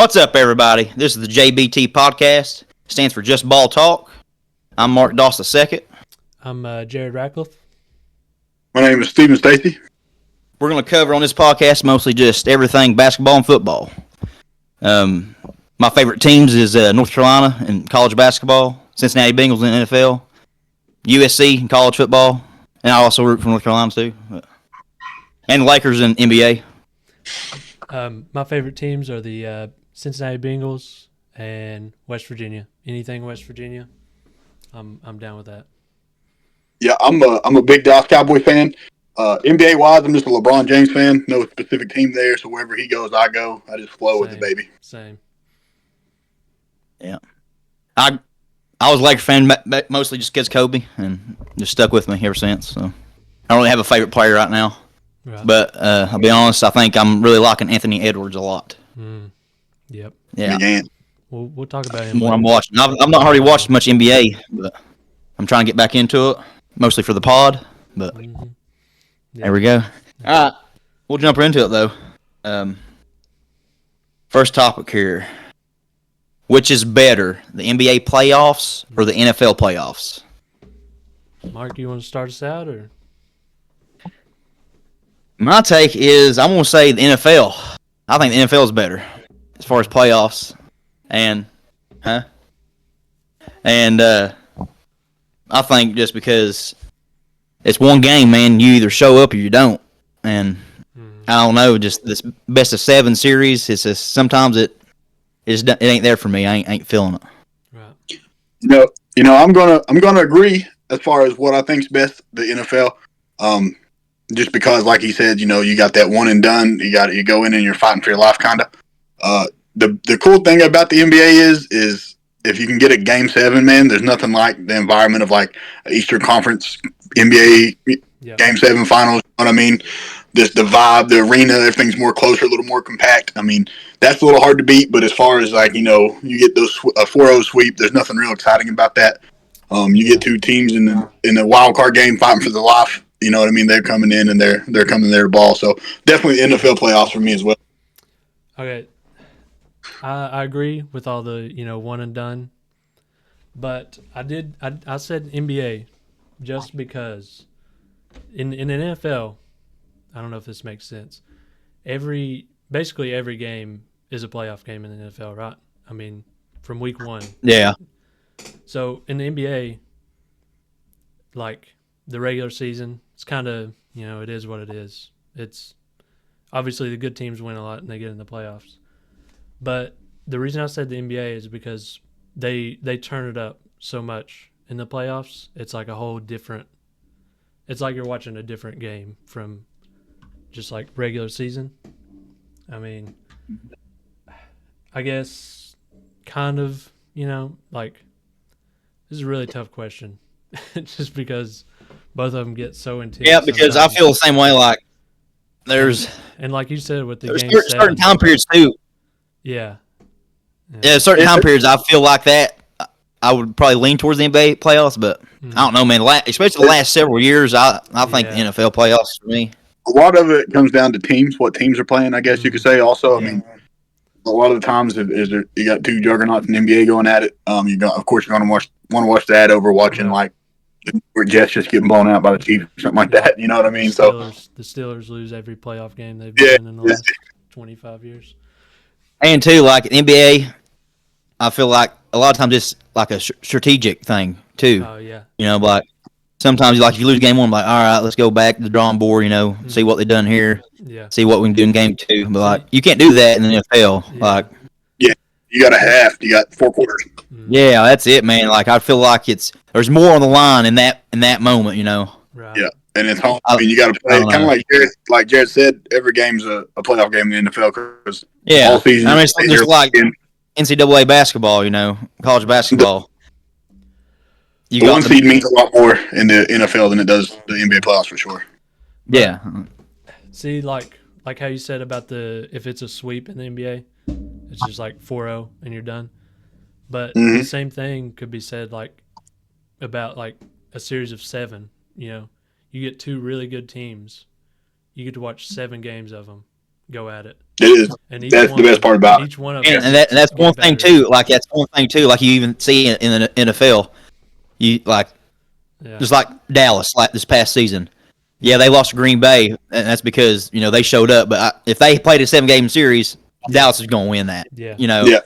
What's up, everybody? This is the JBT podcast. Stands for Just Ball Talk. I'm Mark Doss II. I'm Jared Ratcliffe. My name is Stephen Stacy. We're going to cover on this podcast mostly just everything basketball and football. My favorite teams is North Carolina in college basketball, Cincinnati Bengals in the NFL, USC in college football, and I also root for North Carolina too, and the Lakers in NBA. My favorite teams are the Cincinnati Bengals and West Virginia. Anything West Virginia, I'm down with that. Yeah, I'm a big Dallas Cowboy fan. NBA wise, I'm just a LeBron James fan. No specific team there, so wherever he goes, I go. I just flow with the baby. Same. Yeah, I was a Lakers fan mostly just because Kobe, and just stuck with me ever since. So I don't really have a favorite player right now, Right. but I'll be honest, I think I'm really liking Anthony Edwards a lot. Yep. Yeah. Again. We'll talk about him. More I'm watching. I've not hardly watched much NBA, but I'm trying to get back into it, mostly for the pod. But there we go. All right, we'll jump right into it though. First topic here: which is better, the NBA playoffs or the NFL playoffs? Mark, you want to start us out, or? My take is I'm going to say the NFL. I think the NFL is better as far as playoffs, and I think just because it's one game, man, you either show up or you don't, and I don't know, just this best of 7 series. It's just sometimes it ain't there for me. I ain't feeling it. Right. You know, I'm gonna agree as far as what I think's best the NFL. Just because, like he said, you know, you got that one and done. You go in and you're fighting for your life, kind of. The cool thing about the NBA is if you can get a Game 7, man, there's nothing like the environment of like Eastern Conference NBA Game 7 finals. You know what I mean? Just the vibe, the arena, everything's more closer, a little more compact. I mean, that's a little hard to beat, but as far as like, you know, you get those 4-0 sweep, there's nothing real exciting about that. You get two teams in the wild card game fighting for their life. You know what I mean? They're coming in and they're coming their ball. So definitely the NFL playoffs for me as well. Okay. I agree with all the, one and done. But I said NBA just because in the NFL, I don't know if this makes sense. Basically every game is a playoff game in the NFL, right? I mean, from week 1. Yeah. So in the NBA, like the regular season, it's kind of, it is what it is. It's obviously the good teams win a lot and they get in the playoffs. But the reason I said the NBA is because they turn it up so much in the playoffs. It's like a whole different. It's like you're watching a different game from just like regular season. I mean, I guess kind of, like this is a really tough question, just because both of them get so intense. Yeah, because sometimes. I feel the same way. Like there's and like you said with the there's game certain time periods too. Yeah. Yeah, certain time periods I feel like that I would probably lean towards the NBA playoffs, but I don't know, man. Especially the last several years, I think the NFL playoffs for me. A lot of it comes down to teams, what teams are playing, I guess you could say. Also, I mean, a lot of the times you got two juggernauts in the NBA going at it. Of course, you're going to want to watch that over watching like the Jets just getting blown out by the Chiefs or something like that. You know what I mean? The Steelers lose every playoff game they've been in the last 25 years. And too, like NBA, I feel like a lot of times it's like a strategic thing too. Oh yeah. Like sometimes like if you lose game 1, like all right, let's go back to the drawing board. See what they've done here. Yeah. See what we can do in game 2. But like you can't do that in the NFL. Yeah. Like you got a half, you got 4 quarters. Yeah, that's it, man. Like I feel like there's more on the line in that moment. Right. Yeah. And it's home. I mean, you got to play kind of like Jared said. Every game's a playoff game in the NFL because all season. I mean, it's just like NCAA basketball, college basketball. The one seed means a lot more in the NFL than it does the NBA playoffs for sure. Yeah. See, like how you said about if it's a sweep in the NBA, it's just like 4-0 and you're done. But the same thing could be said like about like a series of 7. You get 2 really good teams. You get to watch 7 games of them. go at it. It is. And That's the best part about it. Each one of And, them that's get one thing better. too. Like that's one thing too. Like you even see in the NFL, you like just like Dallas, like this past season. Yeah, they lost to Green Bay, and that's because they showed up. But if they played a 7-game series, Dallas is going to win that. Yeah. Yeah.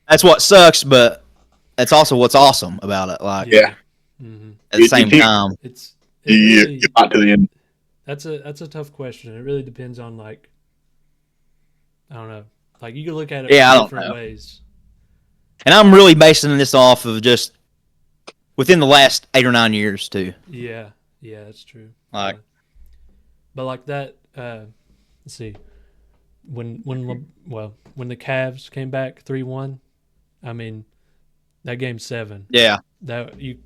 That's what sucks, but that's also what's awesome about it. Like, Yeah. Mm-hmm. at the same time, You got to the end. That's a tough question. It really depends on like, I don't know. Like you can look at it different ways. And I'm really basing this off of just within the last 8 or 9 years too. Yeah, that's true. Like, but like that. Let's see. When the Cavs came back 3-1, I mean, that game 7. Yeah, That's the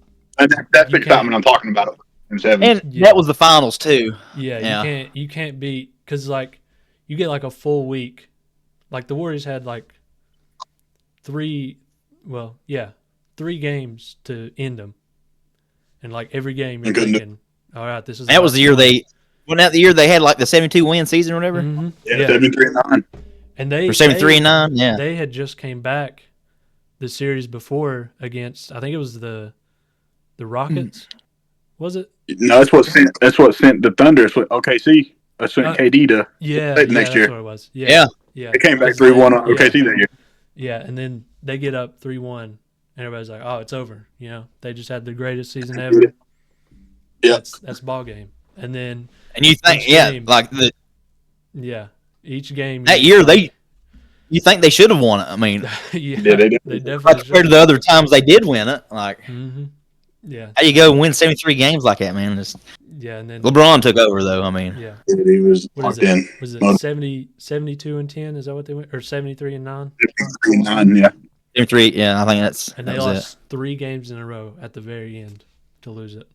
excitement I'm talking about. In 7. and that was the finals too. Yeah, you can't beat because like you get like a full week. Like the Warriors had like 3 games to end them, and like every game you're thinking, all right, this is. That was the year wasn't that the year they had like the 72-win season or whatever? Mm-hmm. Yeah, 73-9. And they or 73-9. Yeah, they had just came back the series before against I think it was the Rockets. Was it? No, that's what sent the Thunder. It's what OKC sent KD to the next year. That's what it was. Yeah. They came back 3-1 on OKC that year. Yeah, and then they get up 3-1, and everybody's like, "Oh, it's over." They just had the greatest season ever. Yeah, that's ball game. And then and you think each game that year you think they should have won it. I mean, they did. They definitely compared to the other times they did win it. Like, yeah, how you go and win 73 games like that, man? and then LeBron took over though. I mean, He was what locked in. Was it 72-10? Is that what they went, or 73-9? 73-9, yeah. 73. Yeah, I think that's. And they lost 3 games in a row at the very end to lose it.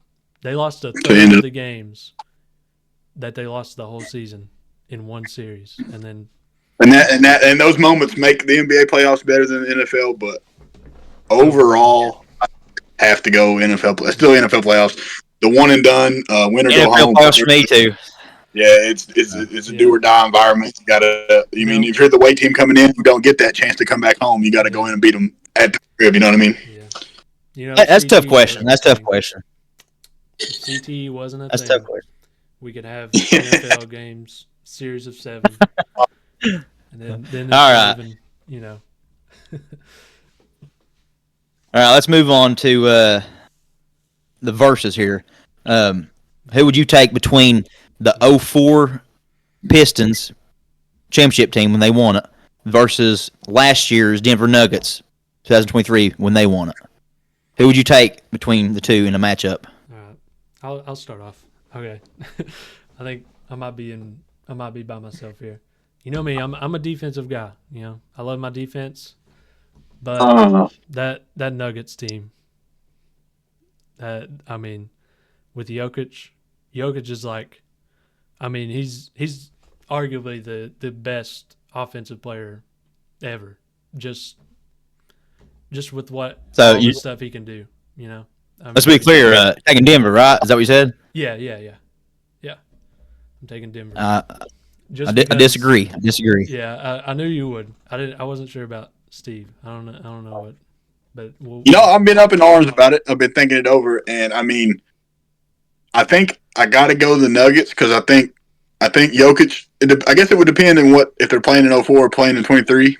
They lost a To third end of it. the games that they lost the whole season in one series, and then And those moments make the NBA playoffs better than the NFL. But overall, I have to go NFL. Still NFL playoffs. The one and done, winner go home. NFL playoffs for me too. Yeah, it's a do or die environment. You gotta. If you're the away team coming in, you don't get that chance to come back home. You got to go in and beat them at the crib. You know what I mean? Yeah. That's a tough question. That's a tough question. If CTE wasn't a That's a thing, tough question. we could have NFL games, series of 7, and then All right. even, All right, let's move on to the verses here. Who would you take between the 04 Pistons championship team when they won it versus last year's Denver Nuggets 2023 when they won it? Who would you take between the two in a matchup? All right, I'll start off. Okay, I think I might be by myself here. You know me, I'm a defensive guy. I love my defense, but that Nuggets team, with Jokic is like, he's arguably the best offensive player ever. Just with all the stuff he can do. Let's be clear. Taking Denver, right? Is that what you said? Yeah. I'm taking Denver. I disagree. Yeah, I knew you would. I wasn't sure about Steve. I don't know what, but I've been up in arms about it. I've been thinking it over, and I think I got to go the Nuggets because I think Jokic. I guess it would depend on if they're playing in 04 or playing in 23.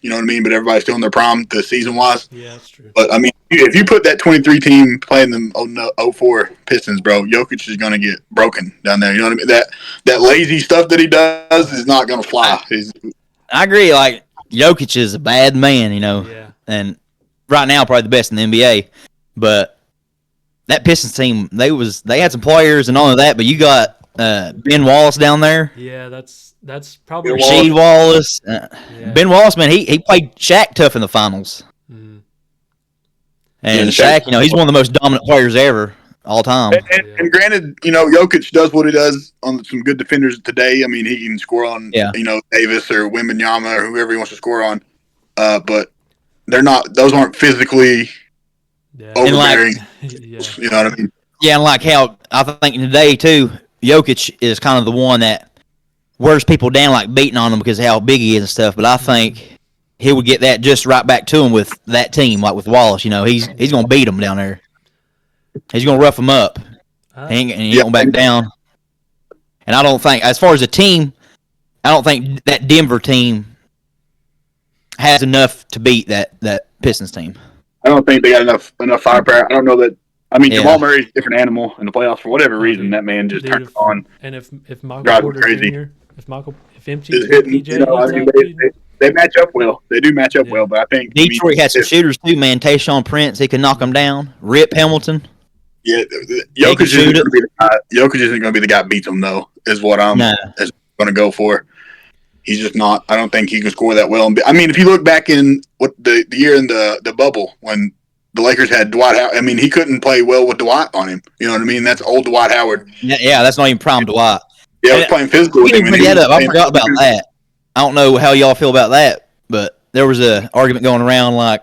You know what I mean? But everybody's still in their prime, the season-wise. Yeah, that's true. But, if you put that 23 team playing them 04 Pistons, bro, Jokic is going to get broken down there. You know what I mean? That lazy stuff that he does is not going to fly. I agree. Like, Jokic is a bad man, Yeah. And right now probably the best in the NBA. But that Pistons team, they had some players and all of that, but you got Ben Wallace down there. Yeah, that's probably Rasheed Wallace. Ben Wallace, man, he played Shaq tough in the finals. Mm-hmm. And Shaq, he's one of the most dominant players ever, all time. And granted, Jokic does what he does on some good defenders today. He can score on, Davis or Wembanyama or whoever he wants to score on. But those aren't physically overbearing. Yeah. You know what I mean? Yeah, and like how I think today, too, Jokic is kind of the one that wears people down, like beating on him because of how big he is and stuff. But I think he would get that just right back to him with that team, like with Wallace. You know, he's going to beat him down there. He's going to rough him up. He ain't going back down. And I don't think, as far as a team, I don't think that Denver team has enough to beat that Pistons team. I don't think they got enough firepower. I don't know that. I mean, Jamal Murray's a different animal in the playoffs for whatever reason. That man just turned on. And if Michael Porter crazy. Jr., if MT is hitting, they match up well. They do match up well, but I think Detroit has some shooters too, man. Tayshaun Prince, he can knock them down. Rip Hamilton. Yeah, Jokic isn't going to be the guy that beats him, though, is what I'm going to go for. He's just not. I don't think he can score that well. I mean, if you look back in the year in the bubble when the Lakers had Dwight Howard, I mean, he couldn't play well with Dwight on him. You know what I mean? That's old Dwight Howard. Yeah, that's not even prime Dwight. Yeah, I was playing physical with him. I forgot about that. I don't know how y'all feel about that, but there was an argument going around like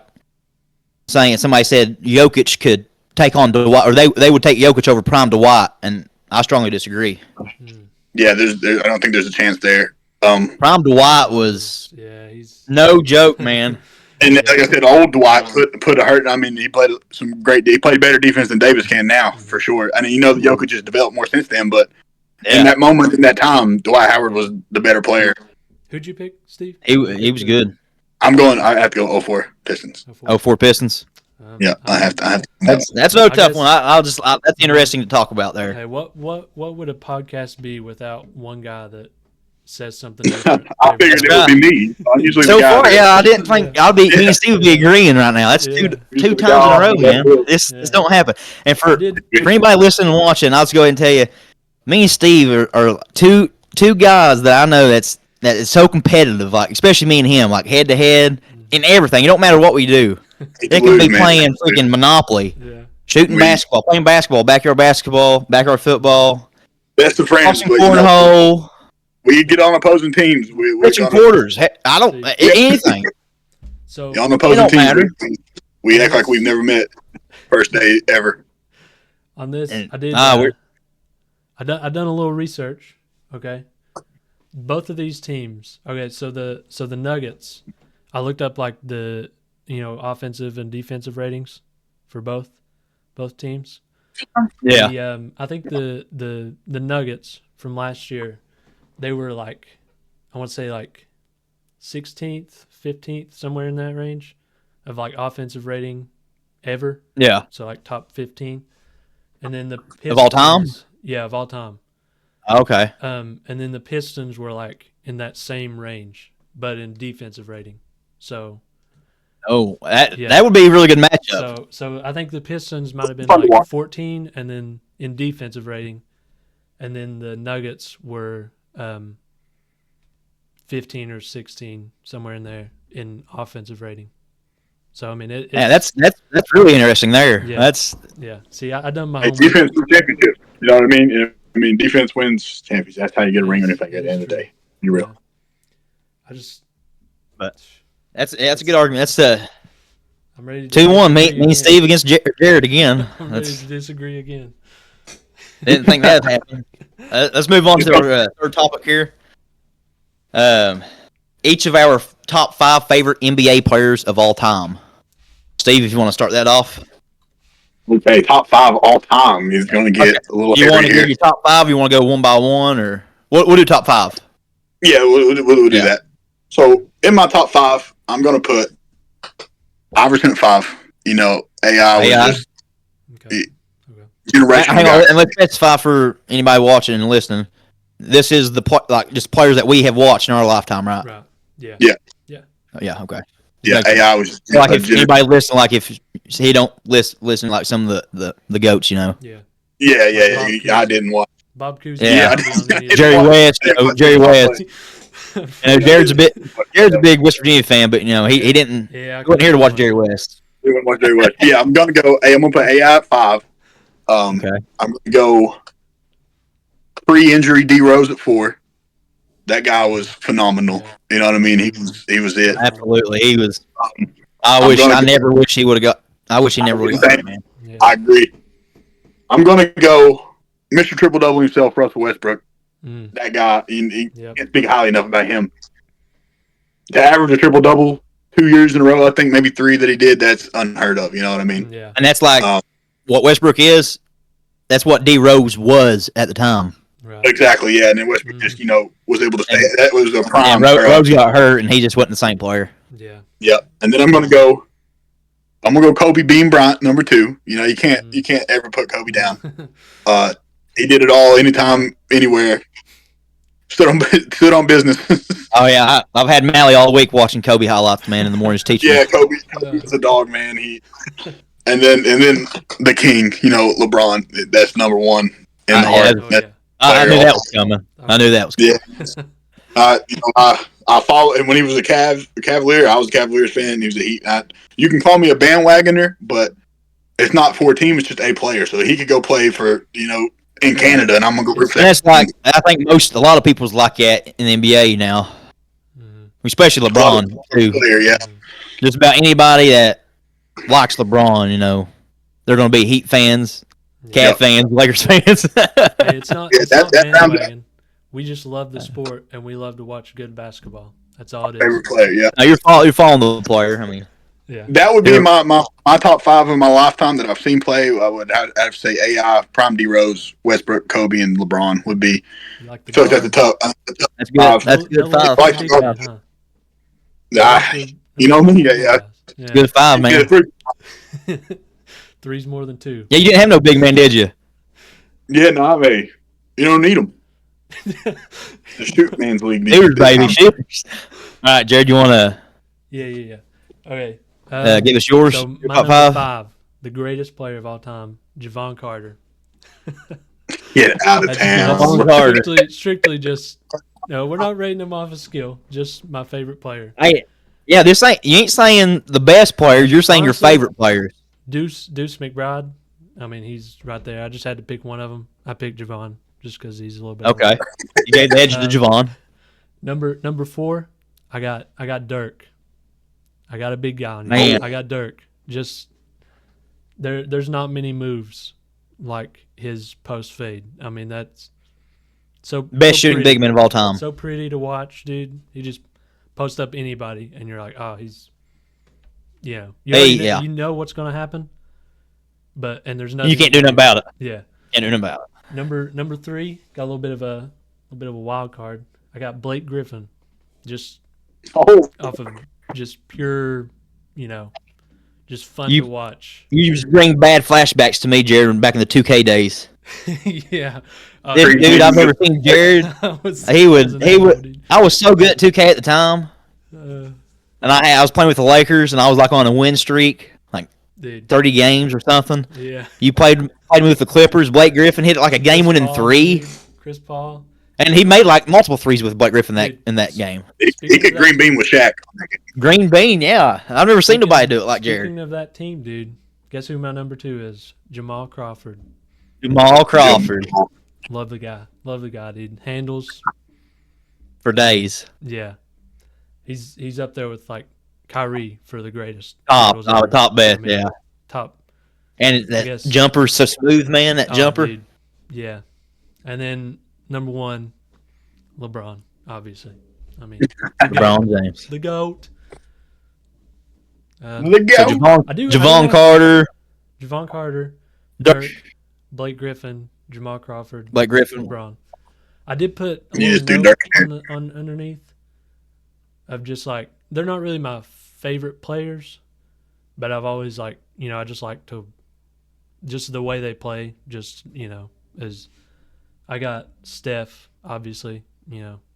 saying somebody said Jokic could take on Dwight, or they would take Jokic over prime Dwight, and I strongly disagree. Yeah, I don't think there's a chance there. Prime Dwight was no joke, man. And like I said, old Dwight put a hurt. I mean, he played better defense than Davis can now, for sure. I mean, you know, the Jokic has developed more since then, but in that moment, in that time, Dwight Howard was the better player. Who'd you pick, Steve? He was good. I have to go 04 Pistons. 04 Pistons. Yeah, I have to. That's no tough one. That's interesting to talk about there. Hey, what would a podcast be without one guy that says something different? I figured it would be me. I'm usually so the guy far, I didn't think me and Steve would be agreeing right now. That's two times in a row, man. This don't happen. And for anybody listening and watching, I'll just go ahead and tell you, me and Steve are two guys that I know that is so competitive, like especially me and him, like head to head in everything. It don't matter what we do. They can be playing freaking Monopoly, shooting basketball, playing basketball, backyard football. Best of friends. Cornhole. We get on opposing teams. Pitching quarters. I don't anything. So on opposing teams, we act like we've never met. First day ever. On this, I did. I done a little research. Okay, both of these teams. Okay, so the Nuggets. I looked up like the offensive and defensive ratings for both teams. Yeah. I think the Nuggets from last year, they were like, I want to say like 16th, 15th, somewhere in that range of like offensive rating ever. Yeah. So like top 15. And then the Pistons, of all time? Yeah, of all time. Okay. And then the Pistons were like in that same range, but in defensive rating. So that would be a really good matchup. So I think the Pistons might have been like 14, and then in defensive rating, and then the Nuggets were 15 or 16, somewhere in there in offensive rating. So I mean, that's really interesting there. Yeah, yeah. See, I done my homework. Defense wins championships. You know what I mean? I mean, defense wins championships. That's how you get a ring or anything at the end of the day. You're real. But that's a good argument. That's I'm ready to 2-1. Me and Steve against Jared again. I'm ready to disagree again. Didn't think that would happen. Let's move on to our third topic here. Each of our top 5 favorite NBA players of all time. Steve, if you want to start that off. Okay, top 5 all time is going to get a little. You want to give your top 5? You want to go one by one, or we'll do top 5? Yeah, we'll do that. So in my top 5, I'm going to put Iverson at 5. You know, AI was just generational. Hang on, and let's specify for anybody watching and listening. This is just players that we have watched in our lifetime, right? Right. Yeah. Yeah. Yeah. Oh, yeah. Okay. Yeah. AI was just like if anybody listen, like if he don't listen like some of the goats, you know. Yeah. Yeah. I didn't watch. Bob Cousy. Yeah. Jerry West. Jerry West. Jared's a big West Virginia fan, but he didn't. Yeah. He wasn't here to watch Jerry West. Yeah, I'm gonna go. I'm gonna put AI at 5. Okay. I'm gonna go pre-injury D Rose at 4. That guy was phenomenal. You know what I mean? He was it. Absolutely, he was. I wish he never would have got it, man. Yeah. I agree. I'm gonna go Mr. Triple Double himself, Russell Westbrook. That guy, he Yep. can't speak highly enough about him. To average a triple-double 2 years in a row, I think maybe 3 that he did, that's unheard of. You know what I mean? Yeah. And that's like what Westbrook is. That's what D Rose was at the time. Right. Exactly, yeah. And then Westbrook just, was able to stay. That was a Yeah, prime. Rose got hurt, and he just wasn't the same player. Yeah. Yep. And then I'm gonna go Kobe Bean Bryant, number 2. You can't ever put Kobe down. He did it all, anytime, anywhere. Stood on business. Oh yeah, I've had Mally all week watching Kobe highlights, man, in the mornings teaching. Yeah, Kobe's a dog, man. And then the king, LeBron. That's number 1 in the heart. I knew that was coming. I knew that was coming. Yeah. I follow, and when he was a Cavalier, I was a Cavaliers fan. He was a Heat. You can call me a bandwagoner, but it's not for a team. It's just a player. So he could go play for in Canada, and I'm gonna go root for that. That's like, I think a lot of people's like that in the NBA now, especially LeBron too. Player, yeah. Just about anybody that likes LeBron, they're going to be Heat fans, Cavs fans, Lakers fans. Hey, it's not bandwagon. We just love the sport, and we love to watch good basketball. That's all it is. Favorite player, yeah. Now you're following the player. I mean, yeah. That would be my top 5 of my lifetime that I've seen play. I would have to say AI, Prime D Rose, Westbrook, Kobe, and LeBron would be. Like so that's the top. That's good. That's good 5. You know me, yeah. Good 5, man. 3's more than 2. Yeah, you didn't have no big man, did you? Yeah, no, I mean, you don't need them. The shoot man's league. Shooters, baby, shooters. All right, Jared, you want to? Yeah. Okay. Give us yours. So your my top number 5. 5, the greatest player of all time, Javon Carter. Get out of town. Javon Carter. Strictly just. No, we're not rating him off of skill. Just my favorite player. Yeah, you ain't saying the best players. You're saying Honestly, your favorite players. Deuce McBride. I mean, he's right there. I just had to pick one of them. I picked Javon just because he's a little bit. Okay, you gave the edge to Javon. Number 4, I got Dirk. I got a big guy on Man. I got Dirk. Just there's not many moves like his post fade. I mean, that's Best shooting big man of all time. So pretty to watch, dude. He just post up anybody, and you're like, oh, he's, you know what's gonna happen, and there's nothing you can't do nothing about it. Yeah, can't do nothing about it. Number 3, got a little bit of a wild card. I got Blake Griffin, just off of just pure, just fun to watch. You just bring bad flashbacks to me, Jared, back in the 2K days. Yeah. This dude, I've never seen Jared. He would. I was so good at 2K at the time, and I was playing with the Lakers, and I was like on a win streak, like 30 games or something. Yeah. You played with the Clippers. Blake Griffin hit like a game-winning 3. Chris Paul. And he made like multiple threes with Blake Griffin in that game. He could green bean with Shaq. Green bean, yeah. I've never seen nobody do it like Jared. Speaking of that team, dude, guess who my number 2 is? Jamal Crawford. Jamal Crawford. Love the guy, dude. Handles for days. Yeah, he's up there with like Kyrie for the greatest. Top best, yeah. Top. And that jumper's so smooth, man. That jumper. Dude. Yeah, and then number 1, LeBron, obviously. I mean, LeBron James, the GOAT. The GOAT. Javon Carter. Javon Carter. Dirk. Blake Griffin. Jamal Crawford, Blake Griffin, LeBron. I did put a little note on underneath of just like, they're not really my favorite players, but I've always I just like to, just the way they play, just, is, I got Steph, obviously,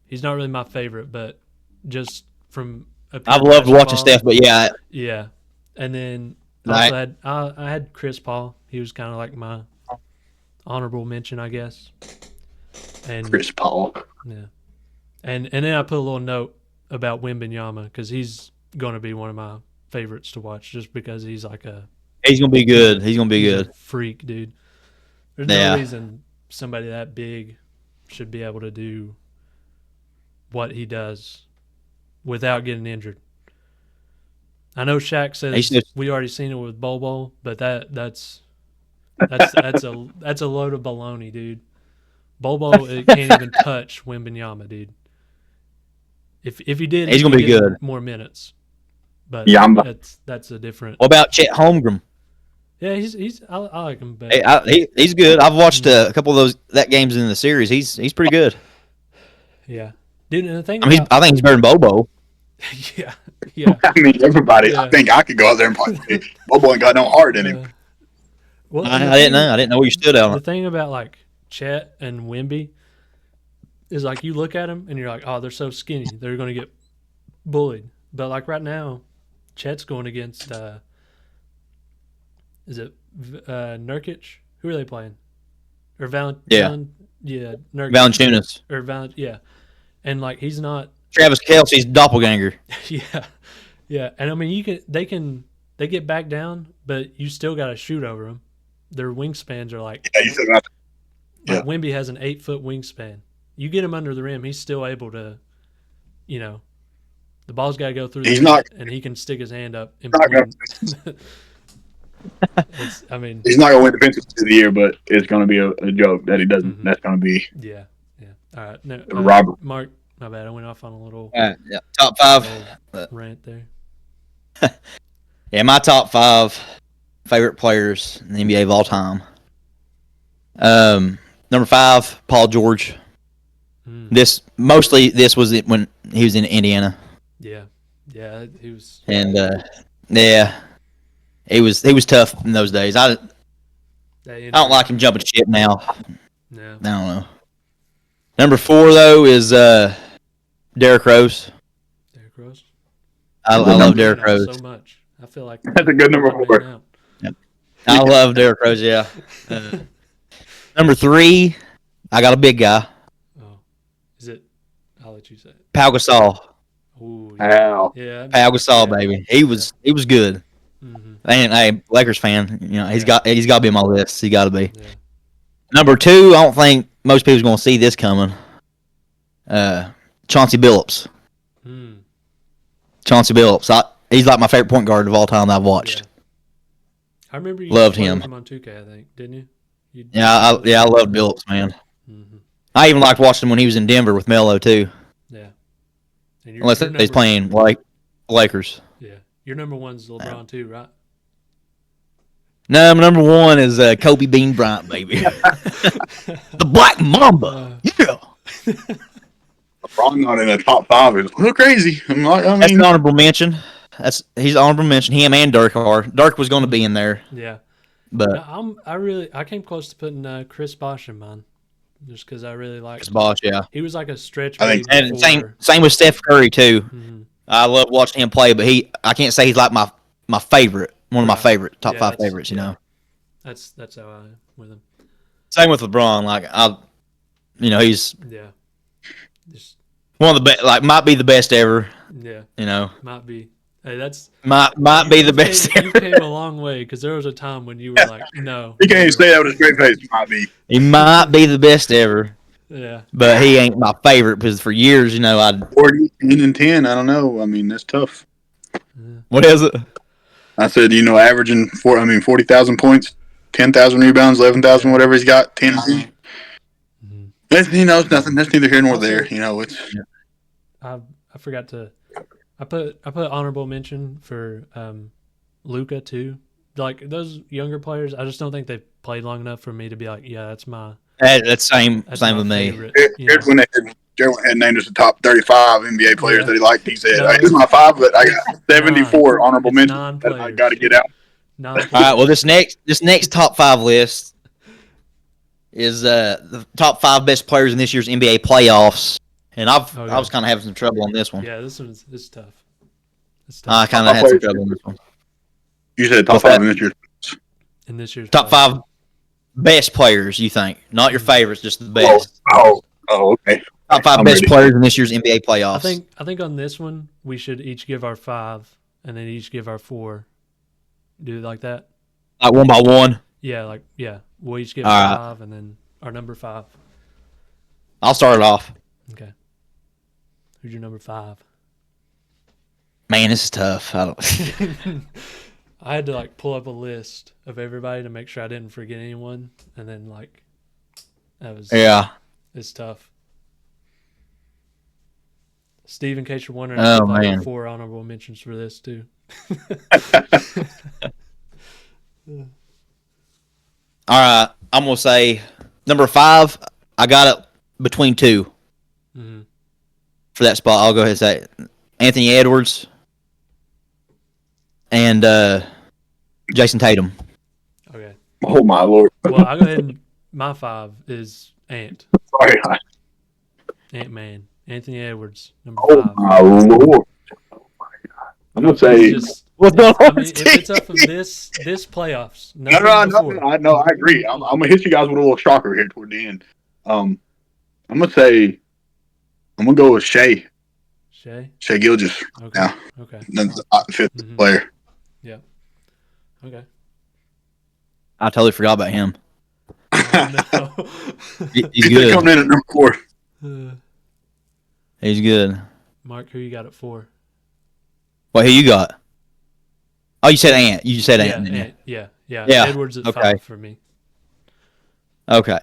he's not really my favorite, but just from I've loved watching Steph, but yeah. Yeah. And then I had Chris Paul. He was kind of like my honorable mention, I guess. And Chris Paul. Yeah. And then I put a little note about Wembanyama because he's going to be one of my favorites to watch just because he's like he's going to be good. He's going to be good. Freak, dude. There's no reason somebody that big should be able to do what he does without getting injured. I know Shaq says we already seen it with Bobo, but that's a load of baloney, dude. Bobo it can't even touch Wembanyama, dude. If he did, He's gonna be good. More minutes. But Yamba. that's a different. What about Chet Holmgren? Yeah, he's I like him. But He's good. I've watched a couple of that games in the series. He's pretty good. Yeah, dude. And the thing I think he's better than Bobo. yeah. I mean, everybody. Yeah. I think I could go out there and play. Bobo ain't got no heart in him. Well, I didn't know. I didn't know where you stood on it. The thing about like Chet and Wemby is like you look at them and you're like, oh, they're so skinny, they're going to get bullied. But like right now, Chet's going against is it Nurkic? Who are they playing? Or Nurkic. Valanciunas. Or yeah. And like he's not Travis Kelce's doppelganger. Yeah. And I mean they get back down, but you still got to shoot over them. Their wingspans are like you still got to. Like Wemby has an 8-foot wingspan. You get him under the rim, he's still able to, the ball's got to go through. And he can stick his hand up. He's not going to win Defensive of the Year, but it's going to be a joke that he doesn't. Mm-hmm. That's going to be. Yeah. All right, no, Robert. Mark, my bad. I went off on a little. Top 5 rant there. Yeah, my top 5 favorite players in the NBA of all time. Number 5, Paul George. This was when he was in Indiana. Yeah, he was. And he was tough in those days. I don't like him jumping ship now. No, I don't know. Number 4 though is Derrick Rose. I love Derrick Rose so much. I feel like that's a good number 4. Yep. I love Derrick Rose. Yeah. Number 3, I got a big guy. Oh, is it? I'll let you say it. Pau Gasol. Ooh, yeah. Pau Gasol, baby. He was good. Mm-hmm. And hey, Lakers fan, he's got to be on my list. He got to be. Yeah. Number 2, I don't think most people's going to see this coming. Chauncey Billups. Chauncey Billups. He's like my favorite point guard of all time that I've watched. Yeah. I remember you loved him on 2K, I think, didn't you? I loved Billups, man. Mm-hmm. I even liked watching him when he was in Denver with Melo too. Yeah. Unless he's playing like Lakers. Yeah. Your number 1's LeBron too, right? No, my number 1 is Kobe Bean Bryant, baby. The Black Mamba. Yeah. LeBron not in the top 5 is a little crazy. That's an honorable mention. He's an honorable mention. Him and Dirk are. Dirk was going to be in there. Yeah. But I came close to putting Chris Bosh in mine, just because I really liked Chris Bosh. Yeah, he was like a stretch. I think, and same with Steph Curry too. Mm-hmm. I love watching him play, but I can't say he's like my favorite, one of my favorite top 5 favorites. That's how I am with him. Same with LeBron. Like he's just one of the best. Like might be the best ever. Yeah, might be. Hey, that's might be the best. You came a long way, because there was a time when you were like, no. He can't even say that with a straight face. He might be the best ever. Yeah. But he ain't my favorite, because for years, I'd 40, 10. I don't know. I mean, that's tough. Yeah. What is it? I said, averaging 40,000 points, 10,000 rebounds, 11,000, whatever he's got, 10. Mm-hmm. That's, it's nothing. That's neither here nor there. It's. I forgot to. I put honorable mention for Luka too. Like those younger players, I just don't think they've played long enough for me to be like, yeah, that's my. That's same with me. Here's when Gerald had named us the top 35 NBA players that he liked. He said, "This is my 5, but I got 74 honorable mentions that I got to get out." All right. Well, this next top 5 list is the top 5 best players in this year's NBA playoffs. And I was kind of having some trouble on this one. Yeah, this is tough. I kind of had some trouble on this one. You said top 5 in this year's top 5 best players. You think, not your favorites, just the best. Oh, okay. Top 5 best players in this year's NBA playoffs. I think on this one we should each give our 5, and then each give our 4. Do it like that. Like one by one. Yeah, we'll each give 5, and then our number 5. I'll start it off. Okay. Who's your number 5? Man, this is tough. I had to pull up a list of everybody to make sure I didn't forget anyone, and then that was It's tough. Steve, in case you're wondering, Oh, I man. have 4 honorable mentions for this too. All right, I'm gonna say number 5. I got it between 2 Mm-hmm. for that spot. I'll go ahead and say it. Anthony Edwards and Jason Tatum. Okay. Oh my lord! Well, I'll go ahead and my 5 is Sorry. Ant-Man. Anthony Edwards, number Oh 5. my lord! I'm gonna say. What's going I on mean, with if it's you? up from this playoffs, No, nothing before. I agree. I'm gonna hit you guys with a little shocker here toward the end. I'm gonna say. I'm gonna go with Shea Gilgeous. Okay. Yeah, Okay. the 5th Mhm. player. Yeah. Okay. I totally forgot about him. Oh, He's He's good. coming in at number 4. no. He's good. Mark, who you got at 4? Well, who you got? Oh, you said Ant. You said Ant. didn't you? Ant. Yeah. Yeah, Edwards at okay. 5 for me. Okay.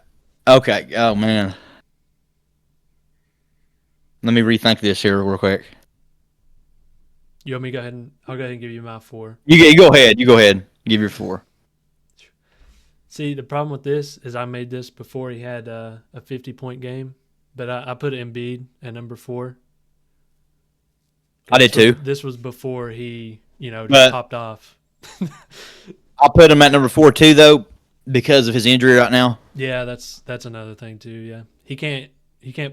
Oh man. Let me rethink this here real quick. You want me to go ahead and I'll go ahead and give you my 4. You go ahead. You go ahead. Give your 4. See, the problem with this is I made this before he had a 50-point game, but I put Embiid at number 4. I did too. This was before he, just But- popped off. I'll put him at number 4 too, though, because of his injury right now. Yeah, that's another thing too. Yeah, he can't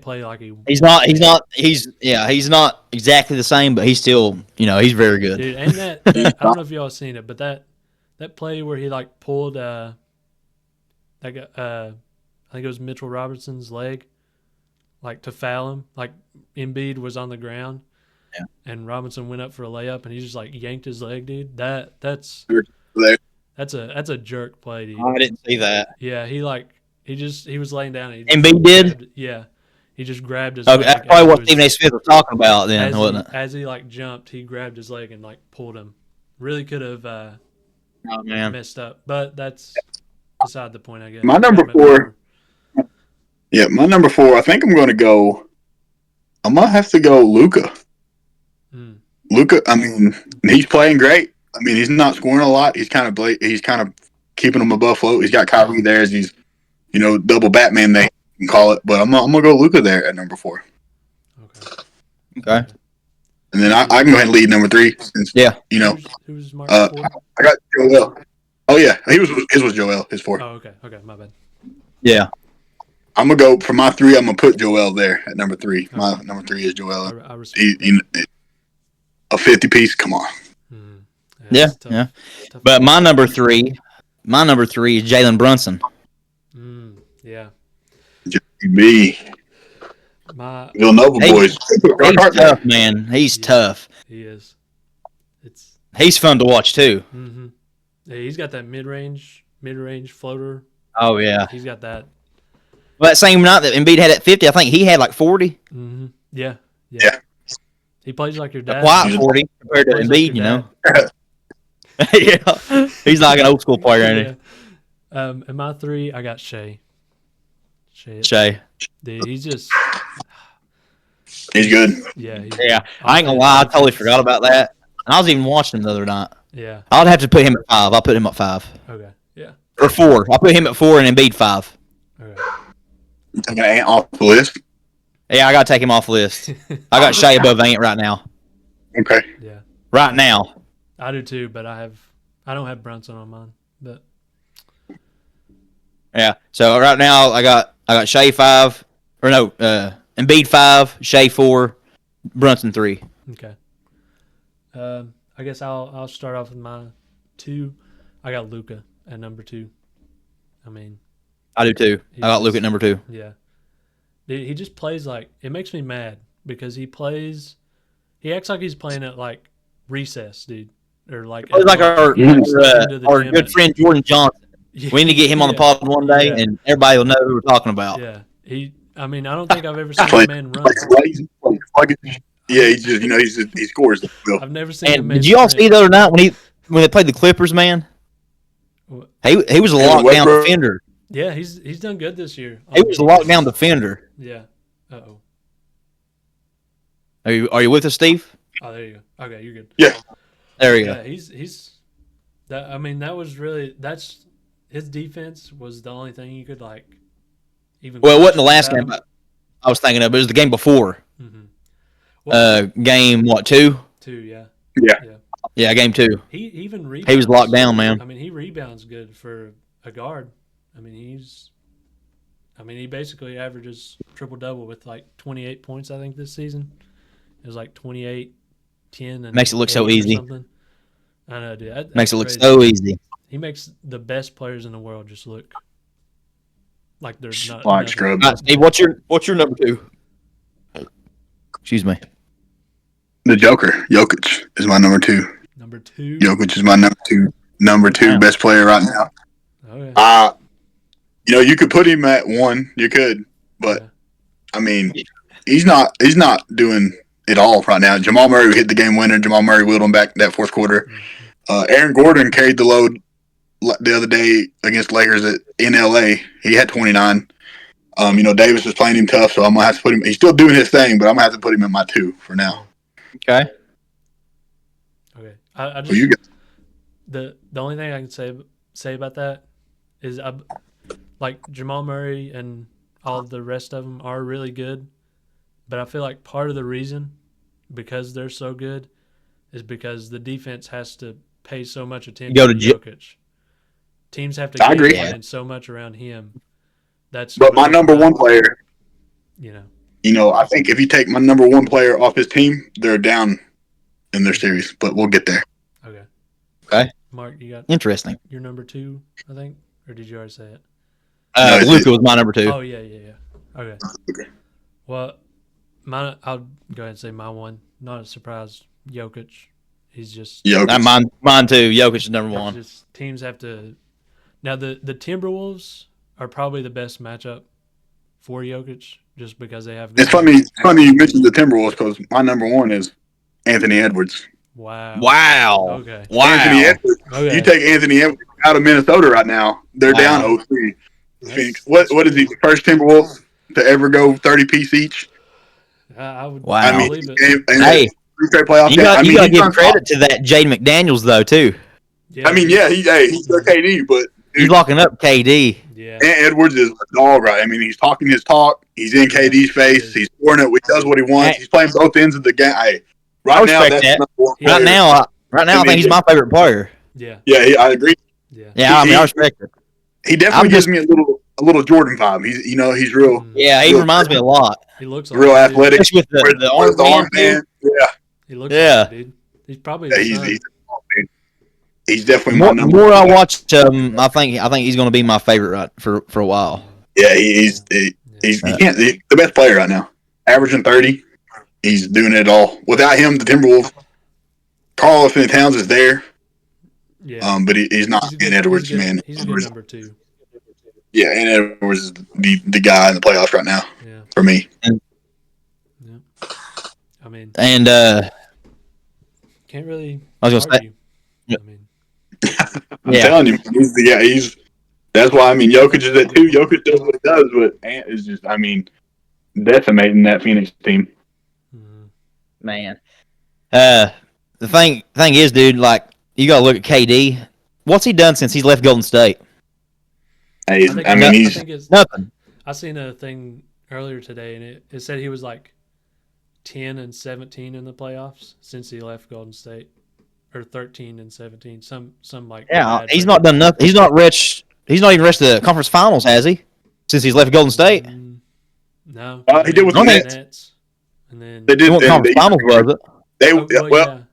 play like he. He's not exactly the same, but he's still, he's very good. Dude, and that I don't know if y'all seen it, but that play where he like pulled I think it was Mitchell Robinson's leg, like to foul him. Like Embiid was on the ground, Yeah. and Robinson went up for a layup, and he just like yanked his leg, dude. That's a jerk play, dude. I didn't see that. Yeah, he was laying down. And Embiid did? Yeah, he just grabbed his. Okay, leg that's probably as what he Stephen A. Smith was talking about then, wasn't it? as he like jumped, he grabbed his leg and like pulled him. Really could have Oh man. messed up, but that's beside the point, I guess. My number 4. Yeah, my number 4. I think I'm gonna have to go Luka. Mm. Luka. I mean, he's playing great. I mean, he's not scoring a lot. He's kind of keeping them above float. He's got Kyrie there as he's, double Batman they can call it. But I'm gonna go Luka there at number 4. Okay. And then I can go ahead and lead number 3. Since, Yeah. Who's Mark? I got Joel. Oh yeah, his was Joel. His 4. Oh, okay, my bad. Yeah. I'm gonna go for my 3. I'm gonna put Joel there at number 3. My number 3 is Joel. I respect that. A 50 piece. Come on. Mm. Yeah. it's tough. Yeah. Tough But call. my number 3 is Jalen Brunson. Yeah. Me, My Villanova Hey, boys. He's tough, man. He's tough. He is. It's. He's fun to watch too. Mm-hmm. Yeah, he's got that mid-range floater. Oh yeah. He's got that. Well, that same night that Embiid had at 50, I think he had like 40. Mm-hmm. Yeah. Yeah. He plays like your dad. A quiet 40 compared to Plays like Embiid, your yeah. He's like an old school player, ain't Yeah. In my 3, I got Shea. he? Shay. Dude, he's just. He's good. Yeah. Yeah. I ain't gonna lie, I totally forgot about that. I was even watching him the other night. Yeah. I'll have to put him at 5. I'll put him at 5. Okay. Yeah. Or 4. I'll put him at 4 and Embiid 5. Okay. You taking Ant off the list? Yeah, I gotta take him off the list. I got Shay above Ant right now. Okay. Yeah. Right now. I do too, but I don't have Brunson on mine. But Yeah. So right now I got Shay 5. Or no, Embiid 5, Shay 4, Brunson 3. okay. I guess I'll start off with my 2. I got Luka at number 2. I mean, I do too. I got Luke at number 2. yeah. Dude, he just plays like it makes me mad because he acts like he's playing at like recess, dude. Or like It's like our into the our gym good at- friend Jordan Johnson. Yeah. We need to get him on the pod one day, Yeah. and everybody will know who we're talking about. Yeah. I mean, I don't think I've ever seen a man run. Yeah, he just he scores. I've never seen a And man did you all sprint. see the other night when they played the Clippers, man? What? He was a Yeah, lockdown Westbrook. defender. Yeah, he's done good this year. He was a lockdown defender. Yeah. Uh-oh. Are you with us, Steve? Oh, there you go. Okay, you're good. Yeah. There you Yeah, go. he's that. I mean, that was really his defense was the only thing you could like even. Well, it wasn't the last question game I was thinking of. It was the game before. Mm-hmm. Well, Game what, 2? 2, yeah. Yeah. Yeah, game 2. He even rebounds. He was locked down, man. I mean, he rebounds good for a guard. I mean, he basically averages triple-double with like 28 points, I think, this season. It was like 28, 10, and Makes it look so 8 or easy. something. I know, dude. That's Makes it look crazy. so easy. He makes the best players in the world just look like they're not. Like nothing. scrubs. All right, Steve, what's your number 2? Excuse me. The Joker, Jokic, is my number 2. Number 2. Jokic is my number two best player right now. Oh, yeah. You could put him at 1. You could, but Yeah. I mean, he's not doing it all right now. Jamal Murray hit the game winner. Jamal Murray willed him back that fourth quarter. Aaron Gordon carried the load the other day against Lakers in LA. He had 29. Davis is playing him tough, so I'm gonna have to put him. He's still doing his thing, but I'm gonna have to put him in my 2 for now. Okay. Okay. I just Who you got? the only thing I can say about that is like Jamal Murray and all of the rest of them are really good, but I feel like part of the reason because they're so good is because the defense has to pay so much attention Go to Jokic. Teams have to I agree. playing so much around him. But my number 1 player, you know. I think if you take my number 1 player off his team, they're down in their series. But we'll get there. Okay. Okay. Mark, you got Interesting. your number 2, I think, or did you already say it? Luka was my number 2. Oh yeah. Okay. Well, I'll go ahead and say my 1. Not a surprise. Jokic. He's just. Jokic. Mine too. Jokic is number 1. Just teams have to. Now the Timberwolves are probably the best matchup for Jokic, just because they have. It's funny you mentioned the Timberwolves because my number 1 is Anthony Edwards. Wow. Okay. Wow. Anthony Edwards. Okay. You take Anthony Edwards out of Minnesota right now, they're down 0-3. Phoenix. What is he? The first Timberwolves to ever go 30-piece each? I would. Wow. I mean, believe it. Hey, straight playoff you game. got to give done credit to that Jaden McDaniels though too. Yeah, he's their KD, but He's locking up KD. Yeah. Edwards is a dog, right? I mean, he's talking his talk. He's in KD's face. He's scoring it. He does what he wants. He's playing both ends of the game. Hey, right now, that's that. number 1 player. Right now, I think he's my favorite player. Yeah. Yeah, I agree. Yeah. I respect it. He definitely gives me a little Jordan vibe. He's real. Yeah, he reminds me a lot. He looks real athletic. Especially with the arm man. Yeah. He looks like it, dude. He's probably the son. He's definitely The my number more 1 I player. watch, I think he's going to be my favorite for a while. Yeah, he's the best player right now. Averaging 30. He's doing it all. Without him, the Timberwolves, Karl Anthony Towns is there. Yeah. But he's not in Edwards, man. He's a good number 2. Yeah, and Edwards is the guy in the playoffs right now for me. Yeah. I mean, And can't really. I was gonna say, argue. I mean, I'm telling you, he's. That's why I mean, Jokic is at 2. Jokic does what he does, but Ant is just, decimating that Phoenix team. man. The thing is, dude, like you got to look at KD. What's he done since he's left Golden State? Hey, he's Nothing. I seen a thing earlier today, and it said he was like 10-17 in the playoffs since he left Golden State, or 13-17. Some like he's not done nothing. He's not rich. He's not even reached the conference finals, has he? Since he's left Golden State. No, he did with the Nets. And then they did. Conference finals, was it?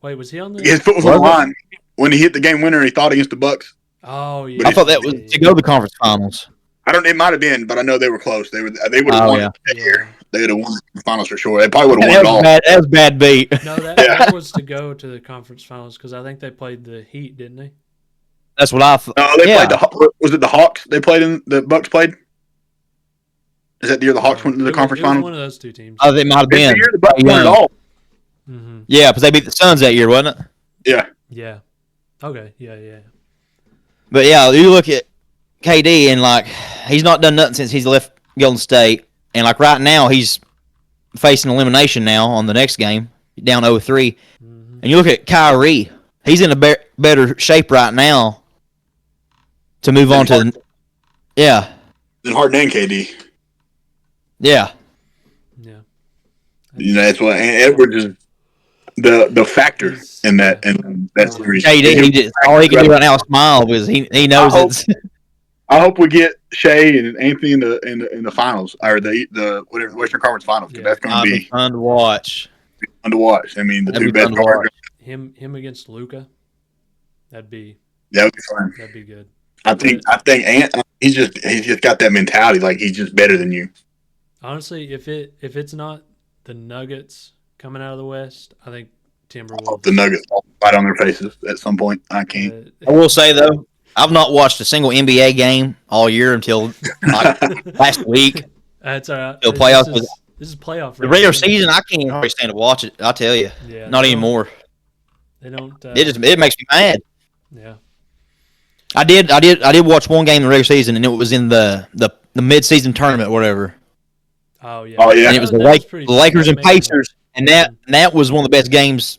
Wait, was he on the? His foot was on the line when he hit the game winner. He thought against the Bucks. Oh yeah, I thought that was to go to the conference finals. It might have been, but I know they were close. They would have won that year. They would have won the finals for sure. They probably would have won it all. That was bad beat. No, that was to go to the conference finals because I think they played the Heat, didn't they? That's what I thought. No, they played was it the Hawks? They played in the Bucks played. Is that the year the Hawks went to the conference finals? One of those two teams. Oh, they might have been. The year the Bucks won it all. Mm-hmm. Yeah, because they beat the Suns that year, wasn't it? Yeah. Yeah. Okay. Yeah. But yeah, you look at KD, and like he's not done nothing since he's left Golden State, and like right now he's facing elimination now on the next game, down 0-3. And you look at Kyrie, he's in a better shape right now to move on to yeah. Then Harden and KD. Yeah. Yeah. That's what Edwards is the factor in that series. KD, all he can do right now is smile because he knows it's. I hope we get Shea and Anthony in the finals or the whatever Western Conference Finals. Yeah. That's going to be fun to watch. Fun to watch. I mean, the two best guards. Him against Luka, that would be fun. That'd be good. I think he's just got that mentality like he's just better than you. Honestly, if it's not the Nuggets coming out of the West, I think Timberwolves. The Nuggets fall right on their faces at some point. I can't. I will say though, I've not watched a single NBA game all year until last week. That's all right. The playoffs. This is playoff. The regular season, I can't even hardly stand to watch it. I tell you, not anymore. They don't. It makes me mad. Yeah. I did watch one game in the regular season, and it was in the mid-season tournament, or whatever. Oh yeah. Oh yeah. And it was the Lakers and Pacers, and that was one of the best games.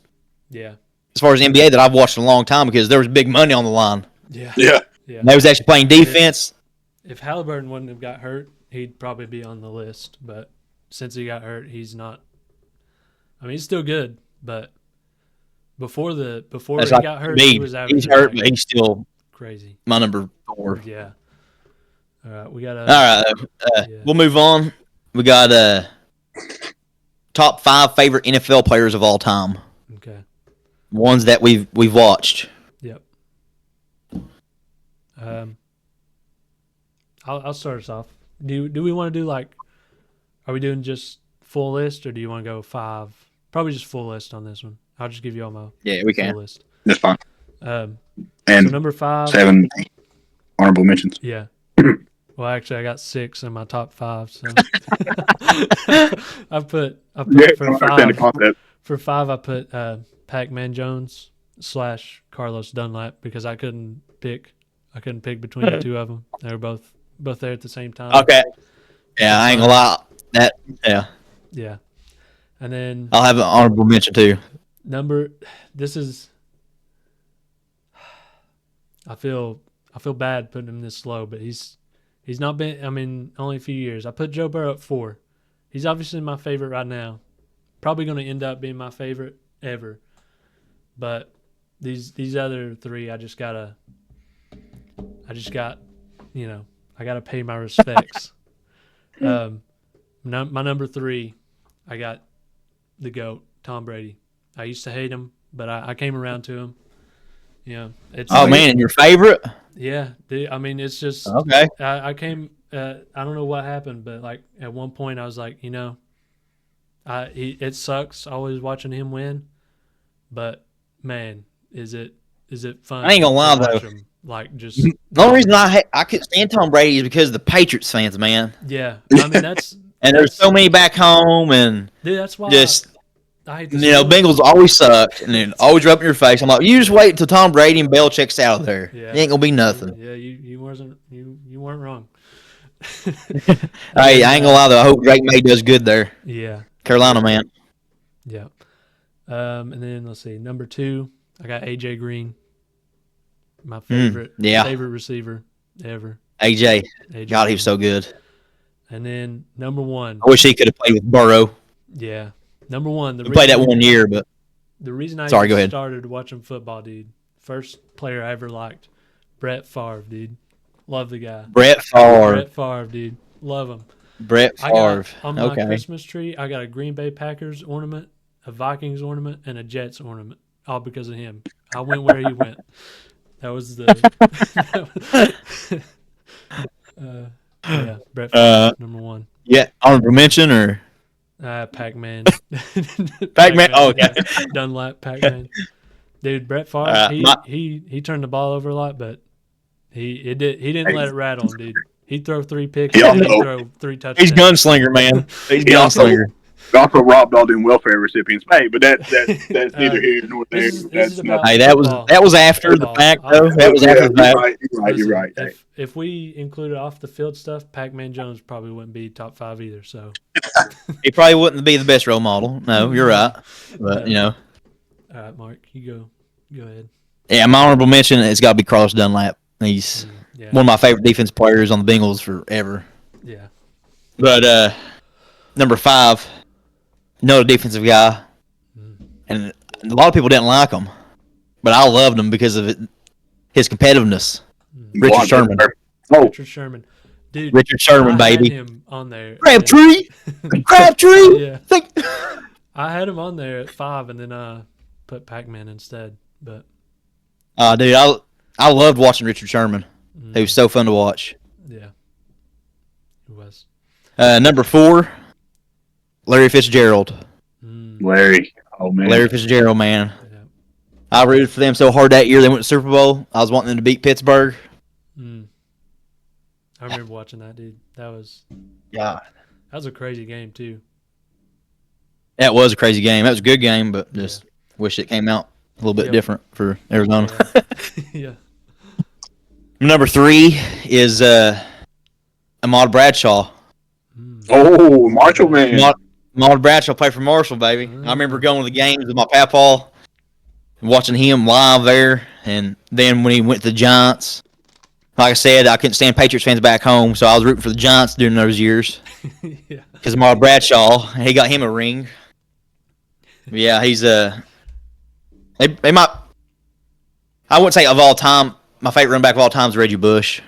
Yeah. As far as NBA that I've watched in a long time because there was big money on the line. Yeah. Yeah. And they was actually playing defense. If Halliburton wouldn't have got hurt, he'd probably be on the list. But since he got hurt, he's not. I mean, he's still good, but before he got hurt, he was averaging. He's hurt, but he's still crazy. My number 4. Yeah. All right, we got. All right, we'll move on. We got top 5 favorite NFL players of all time. Okay. Ones that we've watched. Yep. I'll start us off. Do we want to do like? Are we doing just full list, or do you want to go 5? Probably just full list on this one. I'll just give you all my we can. full list. That's fine. And so number 5, 7 honorable mentions. Yeah. Well, actually, I got 6 in my top 5. So I put for 5. For 5, I put Pac-Man Jones / Carlos Dunlap because I couldn't pick between the two of them. They were both there at the same time. Okay. Yeah, I ain't gonna lie. Yeah. And then I'll have an honorable mention too. I feel bad putting him this slow, but he's not been. I mean, only a few years. I put Joe Burrow at 4. He's obviously my favorite right now. Probably going to end up being my favorite ever. But these other 3, I got I got to pay my respects. My number 3, I got the GOAT, Tom Brady. I used to hate him, but I came around to him. Man, and your favorite? Yeah, I mean, it's just okay. I came. I don't know what happened, but like at one point, I was like, it sucks always watching him win, but man, is it fun? I ain't gonna lie though. Him, like just the only reason I couldn't stand Tom Brady is because of the Patriots fans, man. Yeah, I mean that's and there's so many back home, and dude, that's why I hate Bengals always sucked, and then always rub in your face. I'm like, you just wait until Tom Brady and Belichick's out of there. Yeah. It ain't gonna be nothing. Yeah, you weren't wrong. Hey, I ain't gonna lie though. I hope Drake May does good there. Yeah, Carolina man. Yeah. And then let's see, number 2, I got AJ Green, my favorite receiver ever. AJ God, he was so good. And then number 1, I wish he could have played with Burrow. Yeah. Number 1, we played that 1 year, but the reason I started watching football, dude, first player I ever liked, Brett Favre, dude. Love the guy. Brett Favre, dude. Love him. Brett Favre. On my Christmas tree, I got a Green Bay Packers ornament, a Vikings ornament, and a Jets ornament, all because of him. I went where he went. That was the Brett Favre, number 1. Yeah, honorable mention or Pac-Man. Pac-Man. Oh, okay. Dunlap, Pac-Man. Dude, Brett Favre, he turned the ball over a lot, but he didn't let it rattle him, dude. He'd throw 3 picks and he'd throw 3 touchdowns. He's gunslinger, man. He's gunslinger. He also robbed all them welfare recipients' pay, but that's neither here nor there. Hey, that was after the fact, though. That was after the fact. right. You're right. If we included off the field stuff, Pac-Man Jones probably wouldn't be top 5 either. So he probably wouldn't be the best role model. No, you're right. But All right, Mark, you go ahead. Yeah, my honorable mention has got to be Carlos Dunlap. He's one of my favorite defense players on the Bengals forever. Yeah. But number 5, another defensive guy, and a lot of people didn't like him, but I loved him because of his competitiveness. Richard Sherman. Richard Sherman. Dude, Richard Sherman, baby. I had him on there. Crabtree. Yeah. I had him on there at 5, and then put Pac-Man instead. But dude, I loved watching Richard Sherman. He was so fun to watch. Yeah, he was. Number 4, Larry Fitzgerald. Larry. Oh, man. Larry Fitzgerald, man. Yeah. I rooted for them so hard that year they went to Super Bowl. I was wanting them to beat Pittsburgh. I remember watching that, dude. That was a crazy game too. That was a crazy game. That was a good game, but just wish it came out a little bit different for Arizona. Yeah. Number 3 is Ahmad Bradshaw. Oh, Marshall, man. Ahmad Bradshaw played for Marshall, baby. I remember going to the games with my papaw, watching him live there, and then when he went to the Giants, like I said, I couldn't stand Patriots fans back home, so I was rooting for the Giants during those years. Yeah. Because Ahmad Bradshaw, he got him a ring. Yeah, he's they might. I wouldn't say of all time. My favorite running back of all time is Reggie Bush,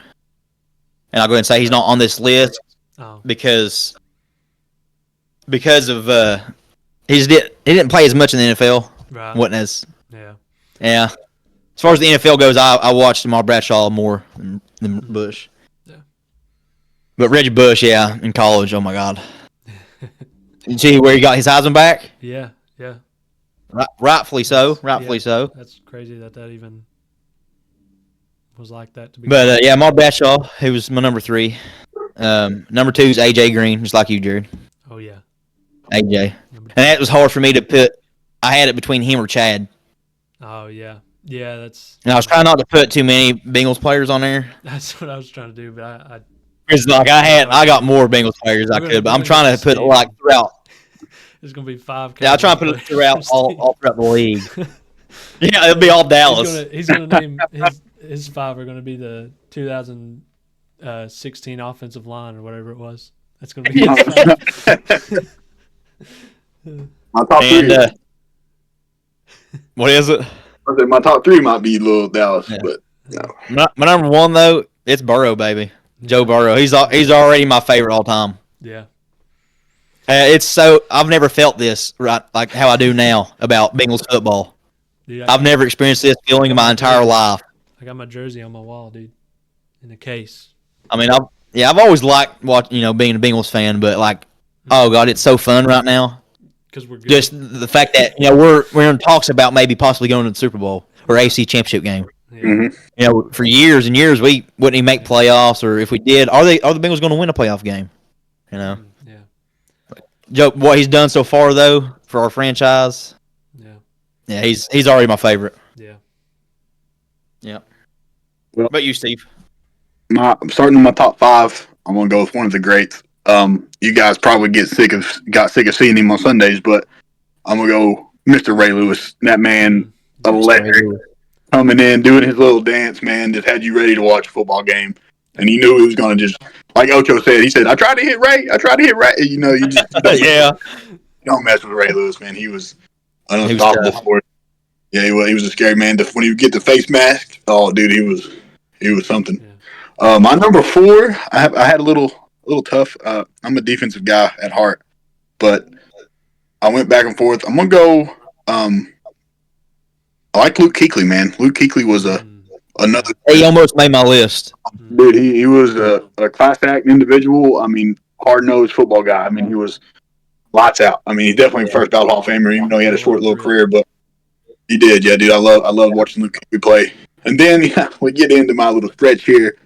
and I'll go ahead and say he's not on this list because of he didn't play as much in the NFL. Right. Wasn't as yeah. As far as the NFL goes, I watched Ahmad Bradshaw more than Bush. Yeah. But Reggie Bush, in college, oh my God. You see where he got his Heisman back? Yeah. Rightfully so. So. That's crazy that even was like that to be. But Ahmad Bradshaw, he was my number 3. Number 2 is AJ Green, just like you, Jared. Oh yeah. AJ. And that was hard for me to put. I had it between him or Chad. Oh yeah. Yeah, that's. And I was trying not to put too many Bengals players on there. That's what I was trying to do, but I It's like I got more Bengals players I could, but I'm trying to put it like throughout. There's gonna be 5. Yeah, I'm trying to put it throughout all throughout the league. Yeah, it'll be all Dallas. He's gonna name his 5 are gonna be the 2016 offensive line or whatever it was. That's gonna be his 5. My top 3. What is it? My top 3 might be Little Dallas, but no. My number 1 though, it's Burrow, baby. Joe Burrow. He's already my favorite all time. Yeah. It's so I've never felt this right like how I do now about Bengals football. Dude, I've never experienced this feeling in my entire life. I got my jersey on my wall, dude, in a case. I mean, I've always liked being a Bengals fan, but oh God, it's so fun right now. Because we're good. Just the fact that we're in talks about maybe possibly going to the Super Bowl or AFC Championship game. Yeah. Mm-hmm. For years and years we wouldn't even make playoffs, or if we did, are the Bengals going to win a playoff game? Yeah. Joe, what he's done so far though for our franchise. Yeah, he's already my favorite. Yeah. Yeah. Well, what about you, Steve? I'm starting in my top 5. I'm gonna go with one of the greats. You guys probably got sick of seeing him on Sundays, but I'm gonna go Mr. Ray Lewis. That man, electric, coming in, doing his little dance, man, just had you ready to watch a football game. And he knew he was gonna just, like Ocho said, he said, I tried to hit Ray. You just don't mess with Ray Lewis, man. He was unstoppable for it. Yeah, he was a scary man. When he would get the face mask, oh, dude, he was something. Yeah. My number 4, I had a little tough. I'm a defensive guy at heart, but I went back and forth. I'm gonna go. I like Luke Kuechly, man. Luke Kuechly was another. He almost made my list. Dude, he was a class act individual. I mean, hard-nosed football guy. I mean, he was lights out. I mean, he's definitely a first ballot Hall of Famer, even though he had a short little career, but he did. Yeah, dude, I love watching Luke Kuechly play. And then we get into my little stretch here.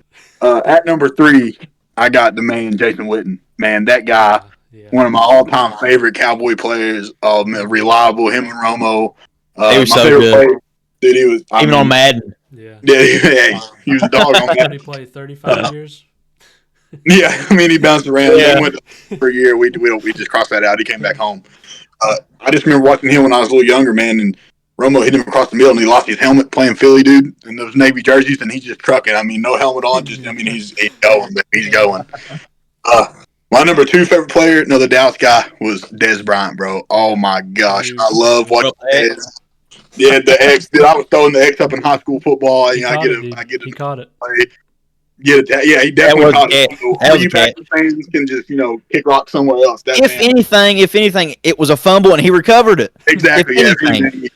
At number 3, I got the man Jason Witten. Man, that guy, one of my all-time favorite Cowboy players. Reliable. Him and Romo. He was so good. Dude, he was on Madden. Yeah. Yeah, he was a dog on Did that. he play 35 years? Yeah, I mean, he bounced around. Yeah. He went for a year. We just crossed that out. He came back home. I just remember watching him when I was a little younger, man, and Romo hit him across the middle, and he lost his helmet playing Philly, dude, in those Navy jerseys, and he's just trucking. I mean, no helmet on, just, I mean, he's going, man. He's going. My number 2 favorite player, another Dallas guy, was Des Bryant, bro. Oh, my gosh. I love watching Des. Yeah, the X. Dude, I was throwing the X up in high school football. He caught it. He caught it. Yeah, he definitely caught it. That was you Packers fans can just, kick rock somewhere else. If anything, it was a fumble and he recovered it. Exactly. If anything.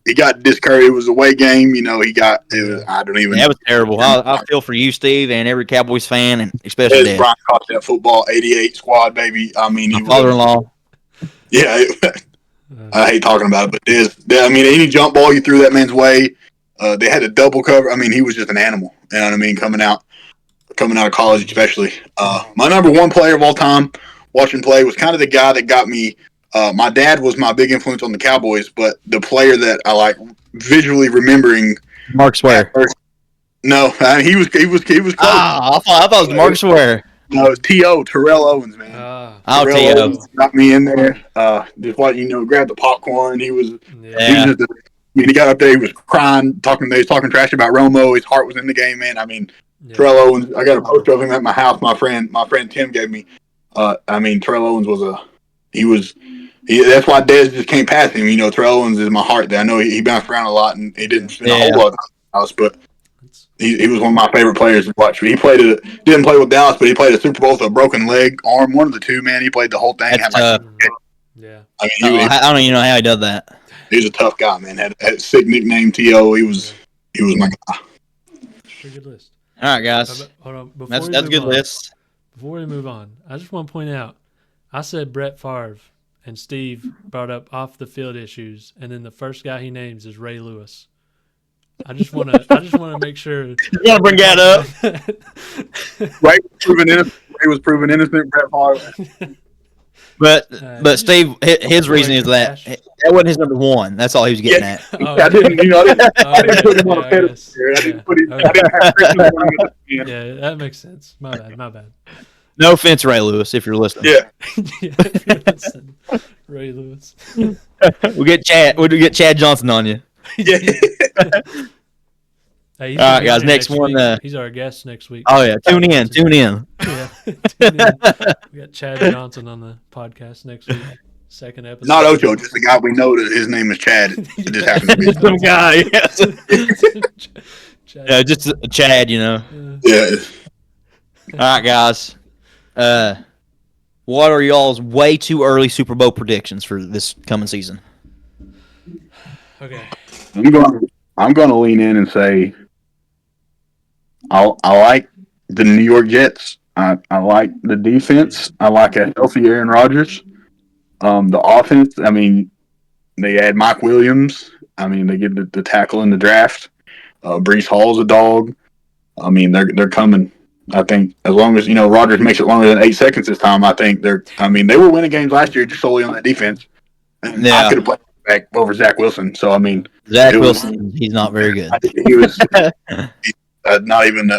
He got discouraged. It was a away game. He got. I don't even. That was terrible. I feel for you, Steve, and every Cowboys fan, and especially Dad. Brian caught that football 88 squad, baby. I mean, my father-in-law. Yeah, I hate talking about it, but I mean, any jump ball you threw that man's way, they had a double cover. I mean, he was just an animal. You know what I mean? Coming out of college, especially. My number 1 player of all time, watching play, was kind of the guy that got me. My dad was my big influence on the Cowboys, but the player that I like visually remembering. Mark Swear. No, he was close. I thought it was Mark Swear. No, it was T.O. Terrell Owens, man. T.O. Owens got me in there. Just grab the popcorn. He was he got up there. He was crying, talking trash about Romo. His heart was in the game, man. I mean, Terrell Owens. I got a poster of him at my house. My friend Tim gave me. I mean, Terrell Owens was that's why Dez just can't pass him. Terrell Owens is my heart there. I know he bounced around a lot and he didn't spend a whole lot of time in the house, but he was one of my favorite players to watch. He didn't play with Dallas, but he played a Super Bowl with a broken leg, arm, one of the two, man. He played the whole thing. That's tough. Yeah. I mean, I don't even know how he did that. He was a tough guy, man. Had a sick nickname, T.O. He was my guy. Pretty good list. All right, guys. Hold on. That's a good list. Before we move on, I just want to point out, I said Brett Favre, and Steve brought up off the field issues, and then the first guy he names is Ray Lewis. I just want to make sure. You want to bring that up? Ray was proven innocent. Brett Favre. But Steve, his reason is that wasn't his number 1. That's all he was getting at. I didn't put him on a pedestal. I didn't put him. Yeah, that makes sense. My bad. No offense, Ray Lewis, if you're listening. Yeah. If you're listening, Ray Lewis. We'll get Chad Johnson on you. Yeah. Hey, all right, guys. Next one. He's our guest next week. Oh yeah, tune in. Yeah, tune in. We got Chad Johnson on the podcast next week. Second episode. Not Ocho, just the guy we know that his name is Chad. It just happens to be some guy. Yes. Yeah, just a Chad, Yeah. All right, guys. What are y'all's way too early Super Bowl predictions for this coming season? Okay. I'm going to lean in and say I like the New York Jets. I like the defense. I like a healthy Aaron Rodgers. The offense, I mean, they add Mike Williams. I mean, they get the tackle in the draft. Breece Hall's a dog. I mean, they're coming. I think as long as Rodgers makes it longer than 8 seconds this time, I think they were winning games last year just solely on that defense. And I could have played back over Zach Wilson. So I mean, Zach Wilson, he's not very good. He was not even.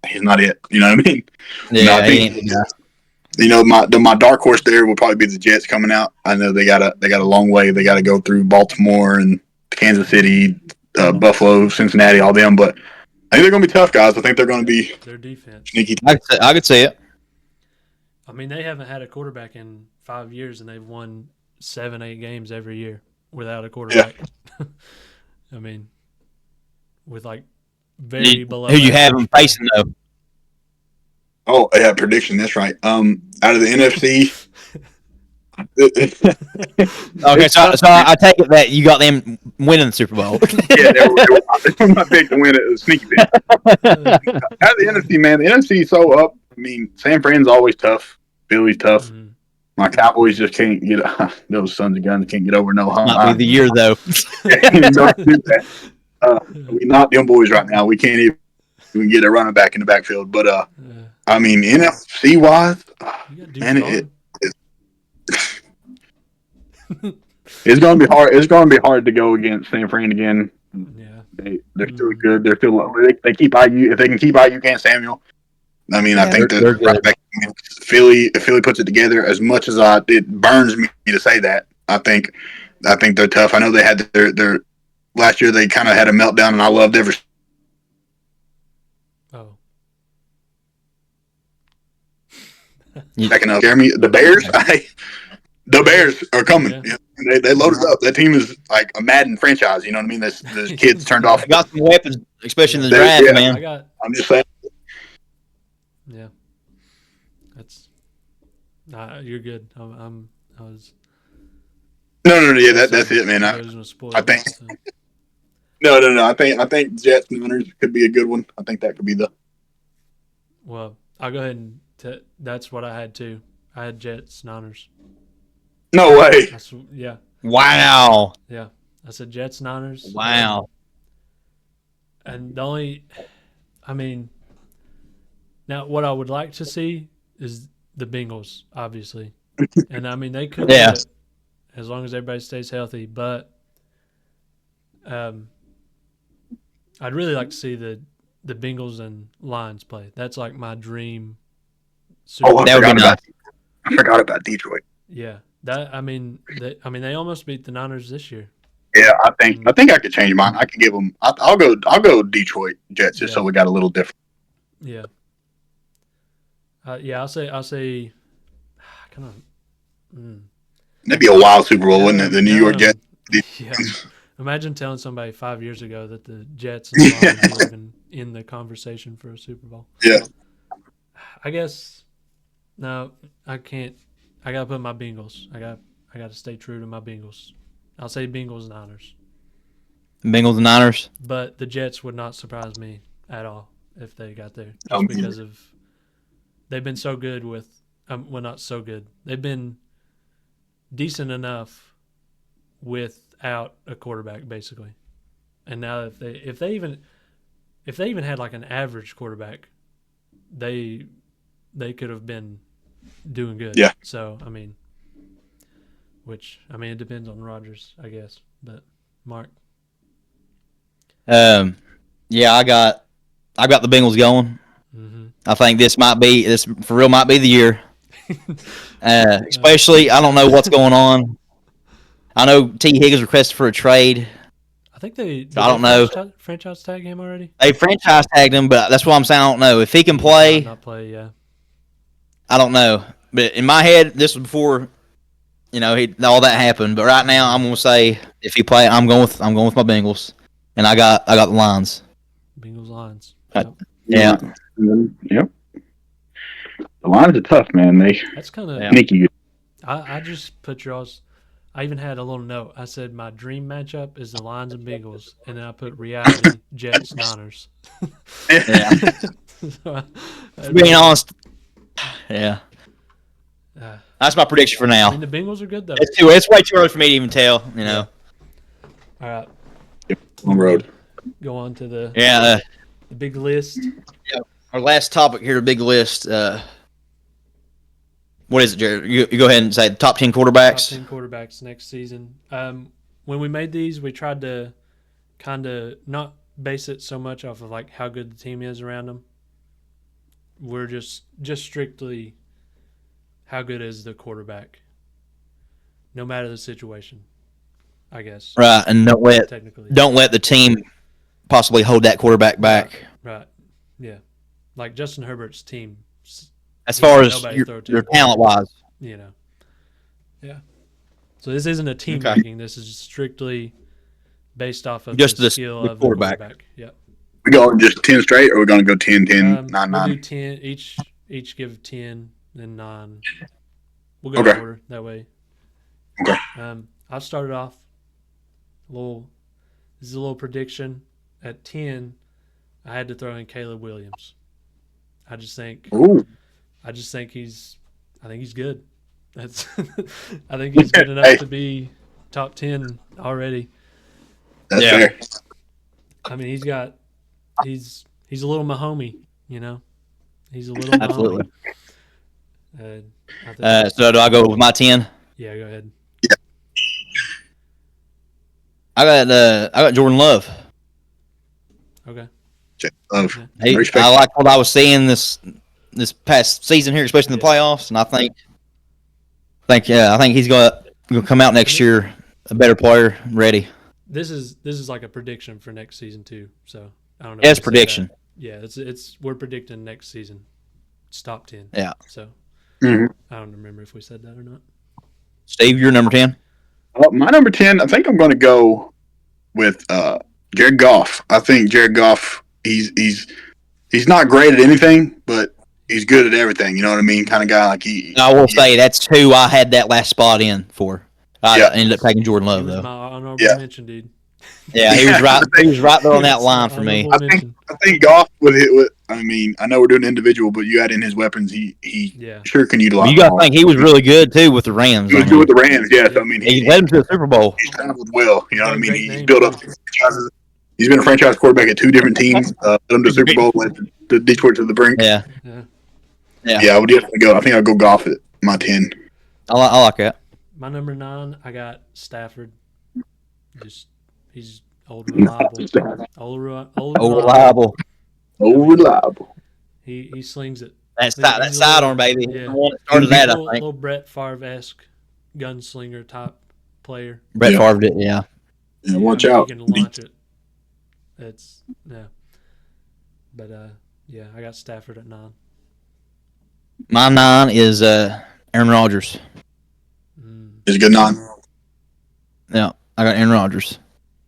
He's not it. You know what I mean? Yeah, I think. My dark horse there will probably be the Jets coming out. I know they got a long way. They got to go through Baltimore and Kansas City, Buffalo, Cincinnati, all them. But I think they're going to be tough, guys. I think they're going to be their defense sneaky. I could say it. I mean, they haven't had a quarterback in 5 years, and they've won 7-8 games every year without a quarterback. Yeah. I mean, with very below. Who you have them facing though? Oh yeah, prediction. That's right. Out of the NFC. Okay, so I take it that you got them winning the Super Bowl. Yeah, they were my pick to win it. It was sneaky pick. Out of the NFC, man, the NFC is so up. I mean, San Fran's always tough. Philly's tough. Mm-hmm. My Cowboys just can't get those sons of guns can't get over no hump. Might be the year though. We not them boys right now. We can't even get a running back in the backfield. But I mean, NFC wise, man, it's going to be hard. It's going to be hard to go against San Fran again. Yeah. They're still good. They're still they keep IU if they can keep IU and Samuel. I mean, I think they're that right good. back Philly, if Philly puts it together, as much as it burns me to say that, I think they're tough. I know they had their last year. They kind of had a meltdown, and I loved every. Oh. Second up, Jeremy, the Bears. The Bears are coming. Yeah. They loaded up. That team is like a Madden franchise. You know what I mean? The kids turned off. They got some weapons, especially in the draft, Yeah. man. I'm just saying. Yeah. That's. You're good. I was. No. Yeah, that's it, man. I think. No. I think Jets and Niners could be a good one. I think that could be the. Well, I'll go ahead and. That's what I had too. I had Jets, Niners. No way. Yeah. Wow. Yeah. I said Jets, Niners. Wow. And the only, I mean, now what I would like to see is the Bengals, obviously. And I mean, they could do it as long as everybody stays healthy. But I'd really like to see the Bengals and Lions play. That's like my dream. That would be nice. I forgot about Detroit. Yeah. I mean, they almost beat the Niners this year. Yeah, I think I could change mine. I could give them. I'll go Detroit Jets just so we got a little different. Yeah. I'll say. Kind of. That'd be a wild Super Bowl, wouldn't it? The New York Jets. Yeah. Imagine telling somebody 5 years ago that the Jets and the Lions were even in the conversation for a Super Bowl. Yeah. I guess. No, I can't. I gotta put my Bengals. I gotta stay true to my Bengals. I'll say Bengals, Niners. Bengals and Niners. But the Jets would not surprise me at all if they got there, just because of they've been so good with. Well, not so good. They've been decent enough without a quarterback, basically. And now if they even had like an average quarterback, they could have been doing good. Yeah. So I mean, it depends on Rodgers, I guess. But Mark. Yeah, I got the Bengals going. Mm-hmm. I think this might be the year. Especially, I don't know what's going on. I know T. Higgins requested for a trade. I think I don't know. Franchise tag him already. They franchise tagged him, but that's what I'm saying. I don't know if he can play. Not play, yeah. I don't know, but in my head, this was before, all that happened. But right now, I'm gonna say if he play, I'm going with my Bengals, and I got the Lions. Bengals Lions. Yep. Yep. The Lions are tough, man. That's kind of sneaky. I just put yours. I even had a little note. I said my dream matchup is the Lions and Bengals, and then I put reality Jets Niners. Yeah. Being honest. Yeah. That's my prediction for now. I mean, the Bengals are good, though. It's way too early for me to even tell, All right. On road. Go on to the big list. Yeah. Our last topic here, big list. What is it, Jared? You go ahead and say the top 10 quarterbacks. Top 10 quarterbacks next season. When we made these, we tried to kind of not base it so much off of like how good the team is around them. We're just strictly how good is the quarterback, no matter the situation, I guess. Right, and don't let the team possibly hold that quarterback back. Right. Yeah. Like Justin Herbert's team. As far as your talent-wise. Yeah. So this isn't a team ranking. This is strictly based off of just the skill of the quarterback. Yep. We going just 10 straight, or are we going to go 10, 10, 9, 9? We'll do 10. Each give 10, then 9. We'll go in order that way. Okay. I've started off this is a little prediction. At 10, I had to throw in Caleb Williams. I just think he's good. I think he's good enough to be top 10 already. That's fair. I mean, he's a little Mahomey, He's a little Mahomey. Absolutely. So do I go with my 10? Yeah, go ahead. Yeah. I got Jordan Love. Okay. Love. Hey, Respect. I like what I was seeing this past season here, especially in the playoffs, and I think he's going to come out next year a better player, ready. This is like a prediction for next season too. So I don't know. Yes, prediction. Yeah, we're predicting next season. It's top 10. Yeah. So Mm-hmm. I don't remember if we said that or not. Steve, you're number 10. My number 10, I think I'm going to go with Jared Goff. I think Jared Goff, he's not great at anything, but he's good at everything. You know what I mean? Kind of guy like he. I will say that's who I had that last spot in for. I ended up taking Jordan Love He was though. my honorable mention, dude. Yeah, he was right. He was right there on that line for me. I think Goff with it. I mean, I know we're doing individual, but you add in his weapons, he sure can utilize. You got to think he was really good too with the Rams. He was good with the Rams, yes. I mean, he led them to the Super Bowl. He's traveled well. You know what I mean? He's built up franchises. He's been a franchise quarterback at 2 different teams. Led them to the Super Bowl, led the Detroit to the brink. Yeah. I would definitely go. I think I'll go Goff at my 10. I like that. My number 9, I got Stafford. He's old reliable. Old reliable. Old reliable. He slings it. That sidearm, baby. Yeah. The one that started that, I think. Little Brett Favre-esque gunslinger type player. Brett Favre did, yeah. Yeah, watch out. He can launch it. It's But I got Stafford at 9. My 9 is Aaron Rodgers. He's a good 9. Yeah, I got Aaron Rodgers.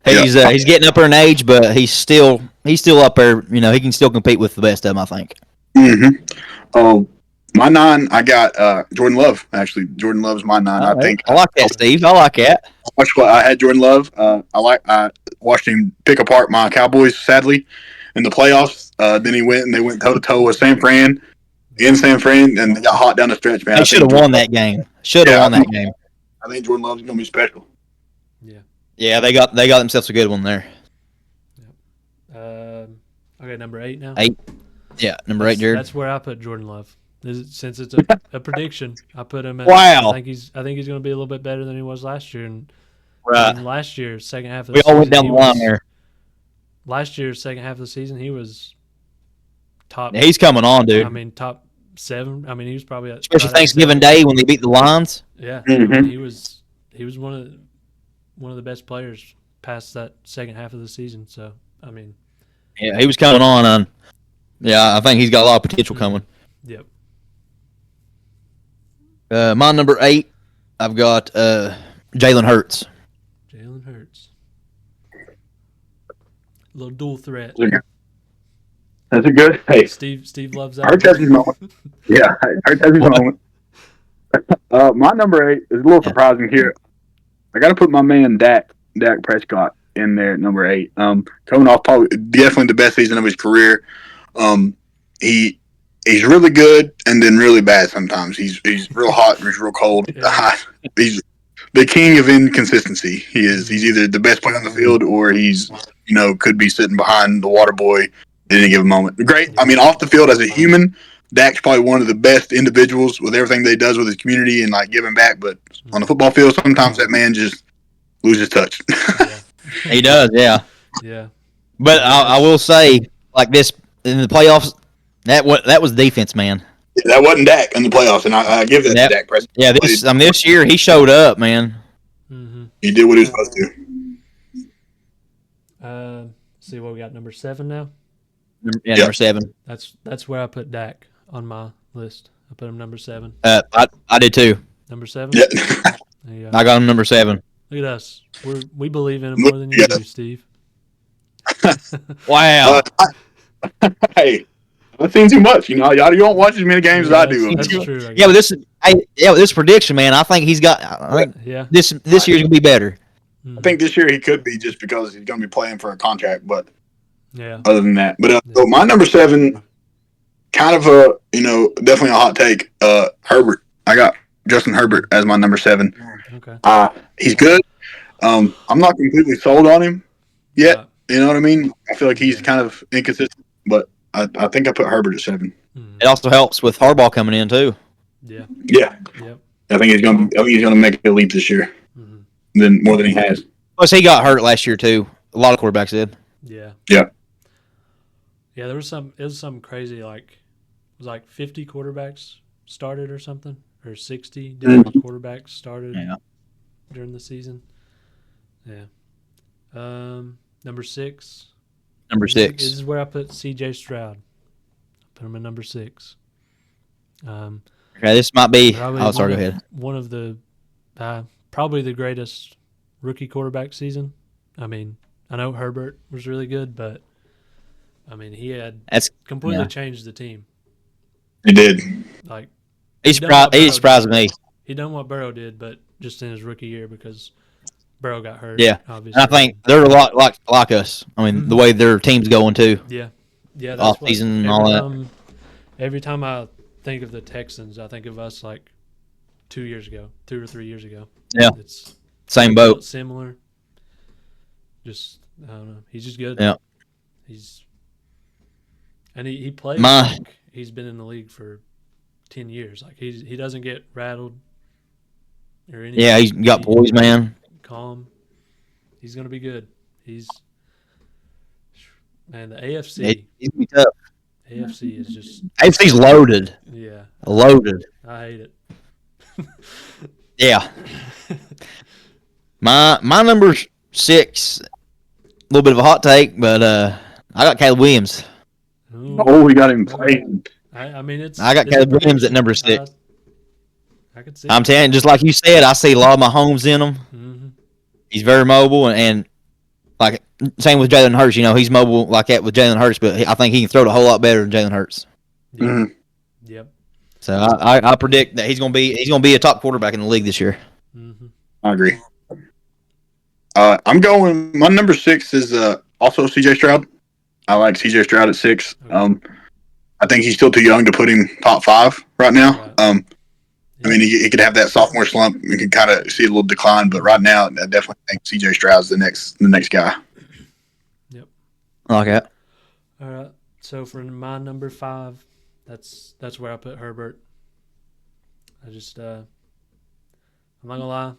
He's getting up there in age, but he's still up there. You know, he can still compete with the best of them, I think. Mm-hmm. Oh, my 9, I got Jordan Love. Actually, Jordan Love's my 9. I think I like that, Steve. I like that. I had Jordan Love. I watched him pick apart my Cowboys. Sadly, in the playoffs. Then they went toe to toe with San Fran, and they got hot down the stretch. Man, they should have won that game. Won that game. I think Jordan Love's going to be special. Yeah, they got themselves a good one there. Okay, number 8 now. 8. Yeah, number 8, Jared. That's where I put Jordan Love. Since it's a prediction, I put him at. Wow. I think he's going to be a little bit better than he was last year. And right. Last year, second half of the season, we all went down the line there. Last year, second half of the season, he was top. Yeah, he's coming on, dude. I mean, top 7. I mean, he was probably especially Thanksgiving Day when they beat the Lions. Yeah, mm-hmm. he was one of the best players past that second half of the season. So I mean, yeah, he was coming on. Yeah, I think he's got a lot of potential coming. Yep. My number 8, I've got Jalen Hurts. Jalen Hurts. A little dual threat. That's a good. Hey, Steve loves that. Hurts has his moment. Yeah, Hurts has his moment. My number 8 is a little surprising here. I got to put my man Dak Prescott in there at number 8. Coming off definitely the best season of his career. He's really good and then really bad sometimes. He's real hot and he's real cold. Yeah. He's the king of inconsistency. He is. He's either the best player on the field or he's could be sitting behind the water boy at any given moment. Great. I mean, off the field as a human, Dak's probably one of the best individuals with everything that he does with his community and like giving back. But on the football field, sometimes that man just loses touch. Yeah. He does, yeah. Yeah. But I will say, like this in the playoffs, that was defense, man. Yeah, that wasn't Dak in the playoffs, and I give that to Dak Prescott. Yeah, this year he showed up, man. Mm-hmm. He did what he was supposed to. See what we got. Number 7 now. Yeah, number 7. That's where I put Dak on my list. I put him number 7. I did too. Number 7. Yeah. I got him number 7. Look at us. We believe in him more than you do, Steve. Wow. Hey, I've seen too much. Y'all don't watch as many games as I do. That's true. With this prediction, man, I think he's got. I think this year's gonna be better. I think this year he could be just because he's gonna be playing for a contract. But yeah, other than that, so my number 7, kind of definitely a hot take. Herbert. I got Justin Herbert as my number 7. Okay. He's good. I'm not completely sold on him yet. You know what I mean? I feel like he's kind of inconsistent, but I think I put Herbert at 7. It also helps with Harbaugh coming in too. Yeah. Yeah. Yep. I think he's gonna make a leap this year, more than he has. Plus, he got hurt last year too. A lot of quarterbacks did. Yeah. Yeah. Yeah, there was it was something crazy. Like, it was like 50 quarterbacks started or something, or 60 different quarterbacks started during the season. Yeah. Number 6. Number 6. This is where I put C.J. Stroud. Put him in number 6. Okay, this might be. Oh, sorry. Go ahead. One of the probably the greatest rookie quarterback season. I mean, I know Herbert was really good, but I mean, he had completely changed the team. He did. Like, he surprised me. He done what Burrow did, but just in his rookie year because Burrow got hurt. Yeah, obviously. and I think they're a lot like us. I mean, the way their team's going too. Yeah. That's off season and all that. Every time I think of the Texans, I think of us like 2 or 3 years ago. Yeah, it's same boat. Similar. Just I don't know. He's just good. Yeah. He plays like he's been in the league for 10 years. Like he doesn't get rattled or anything. Yeah, he's got poise, man. Calm. He's gonna be good. The AFC. He's be tough. AFC is just. AFC's loaded. Yeah. Loaded. I hate it. Yeah. My number's 6. A little bit of a hot take, but I got Caleb Williams. Oh, we got him playing. I mean, I got Caleb Williams at number 6. I could see. I'm telling you, just like you said, I see a lot of Mahomes in him. Mm-hmm. He's very mobile, and like same with Jalen Hurts. You know, he's mobile like that with Jalen Hurts, but I think he can throw it a whole lot better than Jalen Hurts. Yep. Mm-hmm. Yep. So I predict that he's gonna be a top quarterback in the league this year. Mm-hmm. I agree. I'm going. My number 6 is also C.J. Stroud. I like C.J. Stroud at 6. Okay. I think he's still too young to put him top 5 right now. Right. I mean, he could have that sophomore slump. You can kind of see a little decline, but right now, I definitely think C.J. Stroud's the next guy. Yep. I like that. All right. So for my number 5, that's where I put Herbert. I just I'm not gonna lie.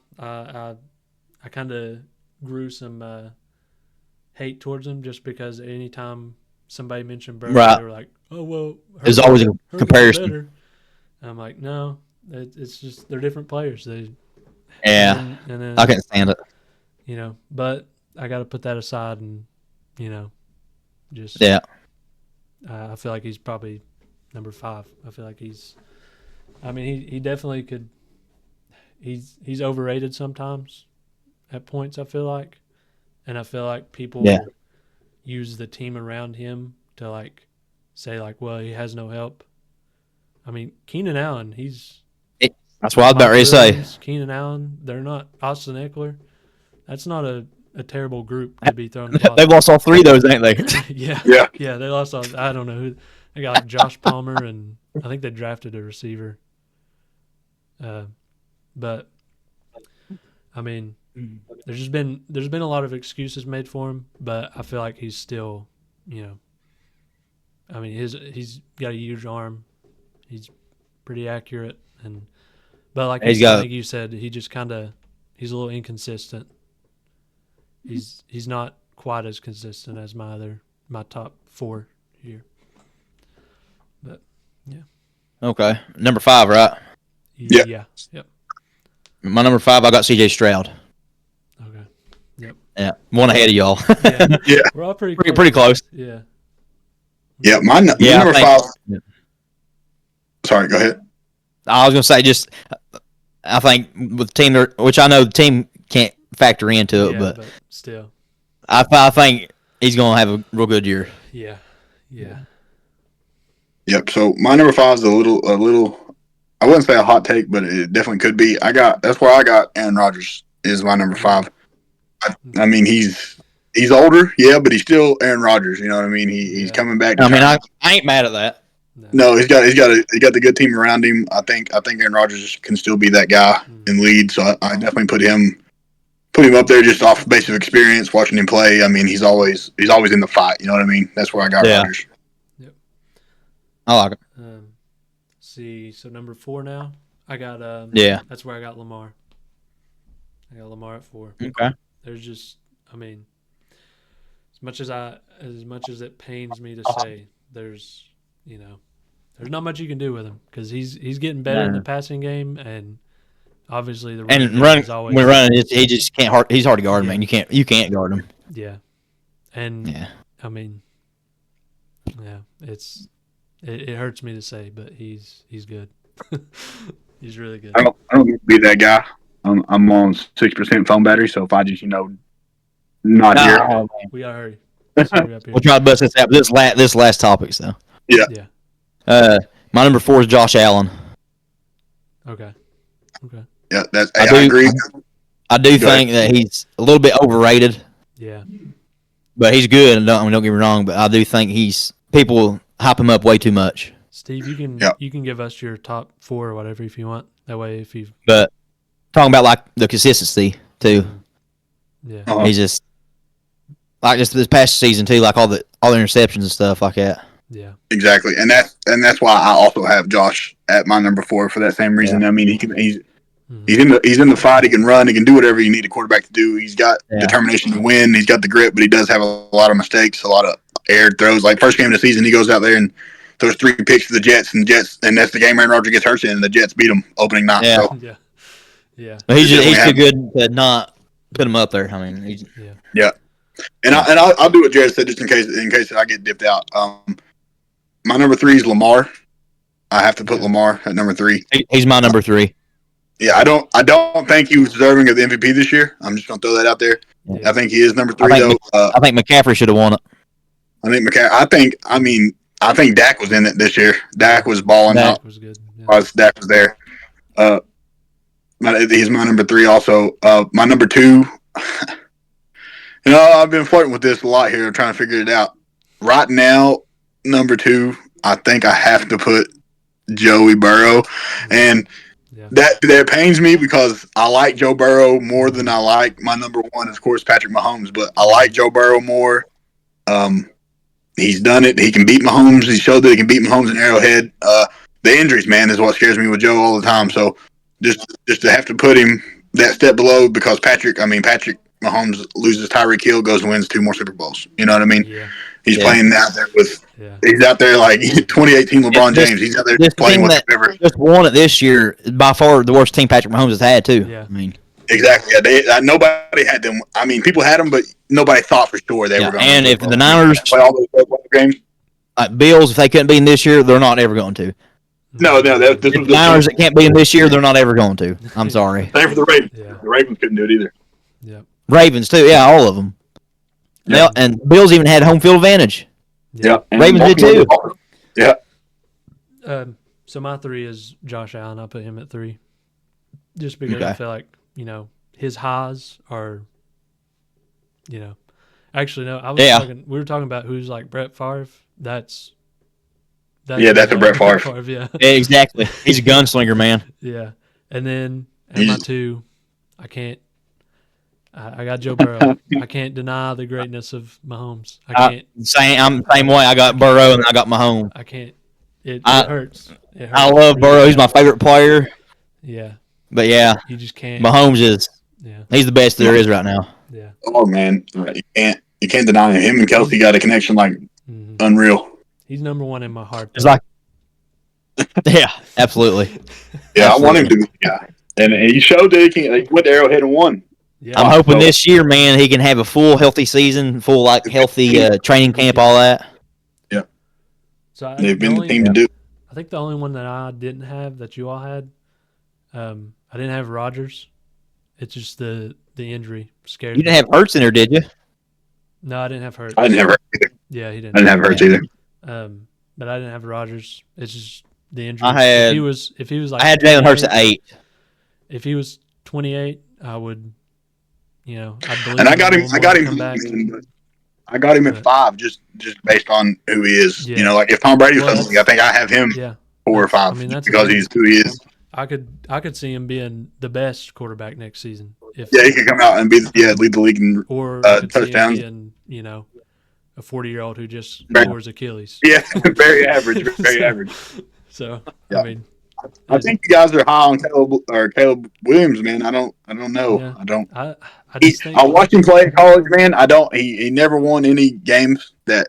I kind of grew some hate towards him just because anytime somebody mentioned Burrow, they were like, "Oh well." There's always a comparison. Better. I'm like, no, it's just they're different players. And then, I can't stand it. You know, but I got to put that aside and just I feel like he's probably number 5. I feel like he definitely could. He's overrated sometimes at points, I feel like. And I feel like people use the team around him to like say like, well, he has no help. I mean, Keenan Allen, that's what I was about to say. Keenan Allen, they're not Austin Eckler. That's not a terrible group to be throwing the ball. They've lost all 3 of those, ain't they? Yeah. They lost all. I don't know who. They got like Josh Palmer, and I think they drafted a receiver. But I mean, there's been a lot of excuses made for him, but I feel like he's still, I mean, he's got a huge arm. He's pretty accurate, but like I think you said, he just he's a little inconsistent. He's not quite as consistent as my top 4 here. But yeah. Okay, number 5, right? Yeah. Yep. My number 5, I got C.J. Stroud. Okay. Yep. Yeah, one ahead of y'all. Yeah. We're all pretty close. Yeah. Yeah, my number 5. Yeah. Sorry, go ahead. I was gonna say I think with the team, which I know the team can't factor into it, but still, I think he's gonna have a real good year. Yeah. Yep. So my number 5 is a little. I wouldn't say a hot take, but it definitely could be. That's where I got Aaron Rodgers is my number 5. I mean, he's older, but he's still Aaron Rodgers. You know what I mean? He's coming back. I ain't mad at that. No, he's got the good team around him. I think Aaron Rodgers can still be that guy and lead. So I definitely put him up there just off the base of experience, watching him play. I mean, he's always in the fight. You know what I mean? That's where I got Rodgers. Yep. I like it. See, so number 4 now. I got that's where I got Lamar. I got Lamar at 4. Okay. There's just, I mean, it's as much as it pains me to say, there's not much you can do with him because he's getting better in the passing game, and obviously the run is always when running. He just can't. He's hard to guard, man. You can't guard him. Yeah, and yeah. I mean, yeah, it hurts me to say, but he's good. He's really good. I don't need to be that guy. I'm on 6% phone battery, so if I just not here. Oh, we gotta hurry. We'll try to bust this out. This last topics though. Yeah. My number 4 is Josh Allen. Okay. Yeah, I agree. I do think that he's a little bit overrated. Yeah. But he's good, and don't get me wrong. But I do think people hype him up way too much. Steve, you can give us your top 4 or whatever if you want. That way, if you. But talking about like the consistency too. Yeah. He's just like just this past season too, like all the interceptions and stuff like that. Yeah. Exactly, and that's why I also have Josh at my number 4 for that same reason. Yeah. I mean, he's in the fight. He can run. He can do whatever you need a quarterback to do. He's got determination to win. He's got the grit, but he does have a lot of mistakes, a lot of aired throws. Like first game of the season, he goes out there and throws 3 picks to the Jets, and that's the game Aaron Rodgers gets hurt in, and the Jets beat him opening night. Yeah. So. Yeah. But he's too good to not put him up there. I mean, yeah. And I'll do what Jared said just in case I get dipped out. My number 3 is Lamar. I have to put Lamar at number 3. He's my number 3. Yeah, I don't think he was deserving of the MVP this year. I'm just gonna throw that out there. Yeah. I think he is number 3 though. I think McCaffrey should have won it. I think Dak was in it this year. Dak was balling out. Dak was good. Yeah. Dak was there. He's my number 3 also. My number 2. I've been flirting with this a lot here. I'm trying to figure it out. Right now, number 2, I think I have to put Joey Burrow, and that pains me because I like Joe Burrow more than I like my number 1, of course, Patrick Mahomes. But I like Joe Burrow more. He's done it. He can beat Mahomes. He showed that he can beat Mahomes in Arrowhead. The injuries, man, is what scares me with Joe all the time. So just to have to put him that step below because Patrick Mahomes loses Tyreek Hill, goes and wins 2 more Super Bowls. You know what I mean? Yeah. He's playing out there with. Yeah. He's out there like 2018 LeBron James. He's out there playing with whoever. Just won it this year. By far the worst team Patrick Mahomes has had too. Yeah. I mean. Exactly. Yeah, nobody had them. I mean, people had them, but nobody thought for sure they were going. And if the Niners play all those games, Bills, if they couldn't be in this year, they're not ever going to. No. This was the Niners that can't be in this year, they're not ever going to. I'm sorry. Same for the Ravens. Yeah. The Ravens couldn't do it either. Yeah. Ravens too. Yeah, all of them. Yeah. And Bills even had home field advantage. Yeah. Ravens did too. Yeah. So my 3 is Josh Allen. I'll put him at 3, just because I feel like his highs are, Actually, no. We were talking about who's like Brett Favre. That's a Brett Favre. Yeah. Exactly. He's a gunslinger, man. Yeah. And then at my 2, I can't. I got Joe Burrow. I can't deny the greatness of Mahomes. I can't. I'm the same way. I got Burrow and I got Mahomes. I can't. It hurts. I love Burrow. He's my favorite player. Yeah. But yeah, you just can't. Mahomes is. Yeah. He's the best there is right now. Yeah. Oh man, you can't deny him. Him and Kelsey got a connection like unreal. He's number 1 in my heart. It's like. Yeah, absolutely. Yeah, absolutely. I want him to be the guy, and he showed that he went to Arrowhead and won. Yeah. I'm hoping this year, man, he can have a full healthy season, full healthy training camp, all that. Yeah. So they've been the team to do. I think the only one that I didn't have that you all had, I didn't have Rodgers. It's just the injury scared me. You didn't have Hurts in there, did you? No, I didn't have Hurts. I didn't have Hurts either. Yeah, he didn't. I didn't have Hurts either. But I didn't have Rodgers. It's just the injury. If he was like I had Jalen Hurts at 8. If he was 28, I would. I believe. And I got him at 5 just based on who he is. Yeah. Like if Tom Brady was healthy, I think I have him 4 or 5 because he's who he is. I could see him being the best quarterback next season. He could come out and lead the league in touchdowns. See him being, a 40-year-old who just tore his Achilles. Yeah, very average, very average. So yeah. I think you guys are high on Caleb Williams, man. I don't know. Yeah. I don't. I just think I watched him play at college, man. I don't. He never won any games that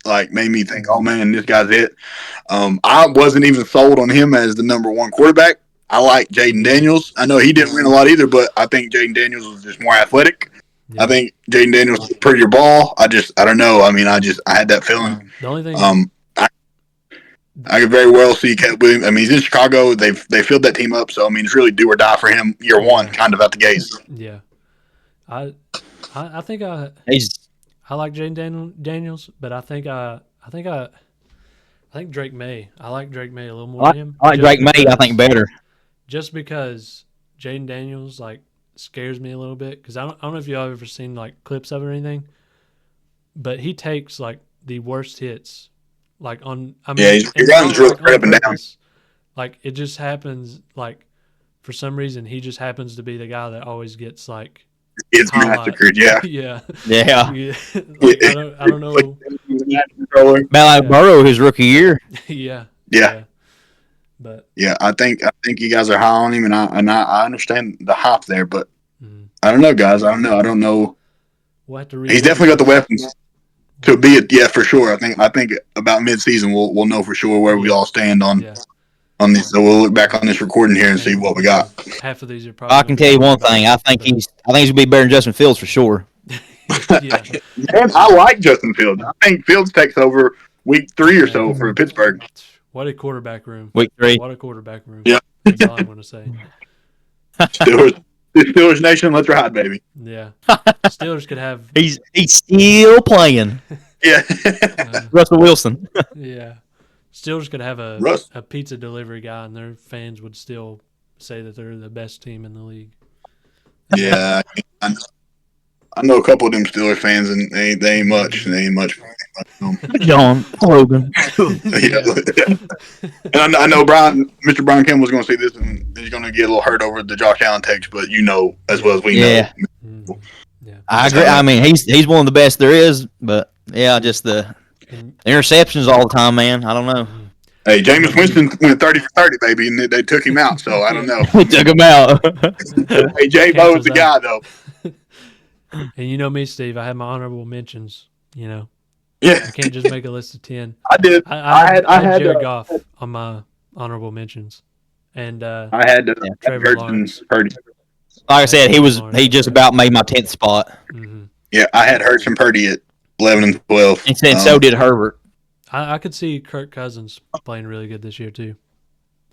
like made me think, oh man, this guy's it. I wasn't even sold on him as the number one quarterback. I like Jaden Daniels. I know he didn't win a lot either, but I think Jaden Daniels was just more athletic. Yeah. I think Jaden Daniels was a prettier ball. I don't know. I mean, I had that feeling. The only thing, I could very well see Caleb Williams. I mean, he's in Chicago. They filled that team up, so I mean, it's really do or die for him year one, kind of out the gates. Yeah, I think I like Jaden Daniels, but I think Drake May. I like Drake May a little more than him. I like Drake May. I think better. Just because Jaden Daniels like scares me a little bit because I don't know if y'all ever seen like clips of it or anything, but he takes like the worst hits. Like on, I mean, he runs real straight up and down. Like it just happens. Like for some reason, he just happens to be the guy that always gets like. It's massacred. Yeah. Yeah. Like, I don't know. Like Burrow, his rookie year. Yeah. But I think you guys are high on him, and I understand the hype there, but I don't know, guys. I don't know. We'll have to He's definitely got the weapons. To be it, yeah, for sure. I think about mid-season we'll know for sure where we all stand on this. So we'll look back on this recording here and see what we got. Half of these are probably. I can tell you one thing. I think he's gonna be better than Justin Fields for sure. Yeah. Man, I like Justin Fields. I think Fields takes over week 3 or so for Pittsburgh. What a quarterback room. Week 3. What a quarterback room. Yeah. That's all I want to say. Steelers Nation, let's ride, baby. Yeah. Steelers could have. He's still playing. Yeah. Russell Wilson. Yeah. Steelers could have a pizza delivery guy, and their fans would still say that they're the best team in the league. Yeah. I know a couple of them Steelers fans, and they ain't much. They ain't much. John Logan. And I know Mr. Brian Campbell was going to say this, and he's going to get a little hurt over the Josh Allen takes, but you know as well as we know. Yeah. I agree. I mean, he's one of the best there is, but just the interceptions all the time, man. I don't know. Hey, Jameis Winston went 30 for 30, baby, and they took him out, so I don't know. We took him out. Hey, J-Bo is the guy, though. And you know me, Steve. I have my honorable mentions, you know. Yeah. I can't just make a list of 10. I did. I had Jared Goff on my honorable mentions. And I had Trevor Lawrence. Purdy. Like I said, he just about made my 10th spot. Mm-hmm. Yeah, I had Hurts and Purdy at 11 and 12. And so did Herbert. I could see Kirk Cousins playing really good this year, too.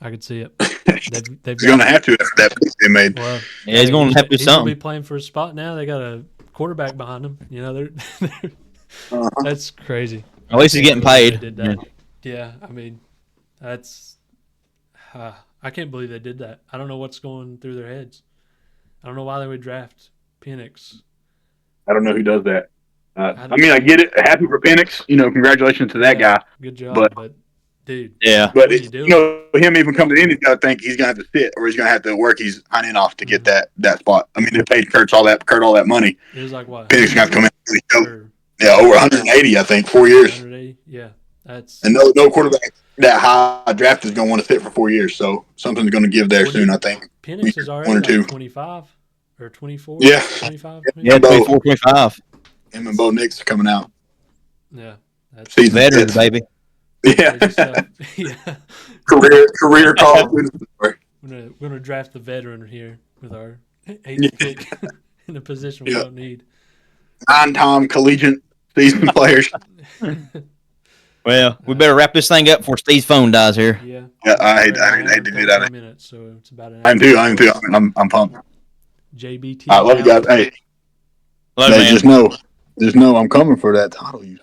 I could see it. He's going to have to after that pick they made. Well, he's going to have to do something. He's going to be playing for a spot now. They got a quarterback behind him. You know, they're that's crazy. At least he's getting paid. Did that. Yeah, I mean, that's I can't believe they did that. I don't know what's going through their heads. I don't know why they would draft Penix. I don't know who does that. I mean, I get it. Happy for Penix. You know, congratulations to that guy. Good job, but dude. Yeah. But him even coming in, he's got to think he's going to have to sit, or he's going to have to work his hind end off to get that spot. I mean, they paid Kurt all that money. It was like what? Penix got to come in. Yeah, over 180, I think, 4 years. 180, yeah. That's and no quarterback that high draft is going to want to sit for 4 years. So something's going to give there soon, I think. Penix is already like 25 or 24. Yeah. 25. Yeah, 24, 25. Him and Bo Nix are coming out. Yeah. That's veterans, baby. Yeah. Yeah. Career call. We're gonna draft the veteran here with our 8th pick in a position we don't need. 9-time collegiate season players. Well, we better wrap this thing up before Steve's phone dies here. Yeah. I hate to do that. Minutes, so it's about an I'm too. I'm pumped. JBT. I love you guys. Hey, Love you, man. Just know I'm coming for that title. You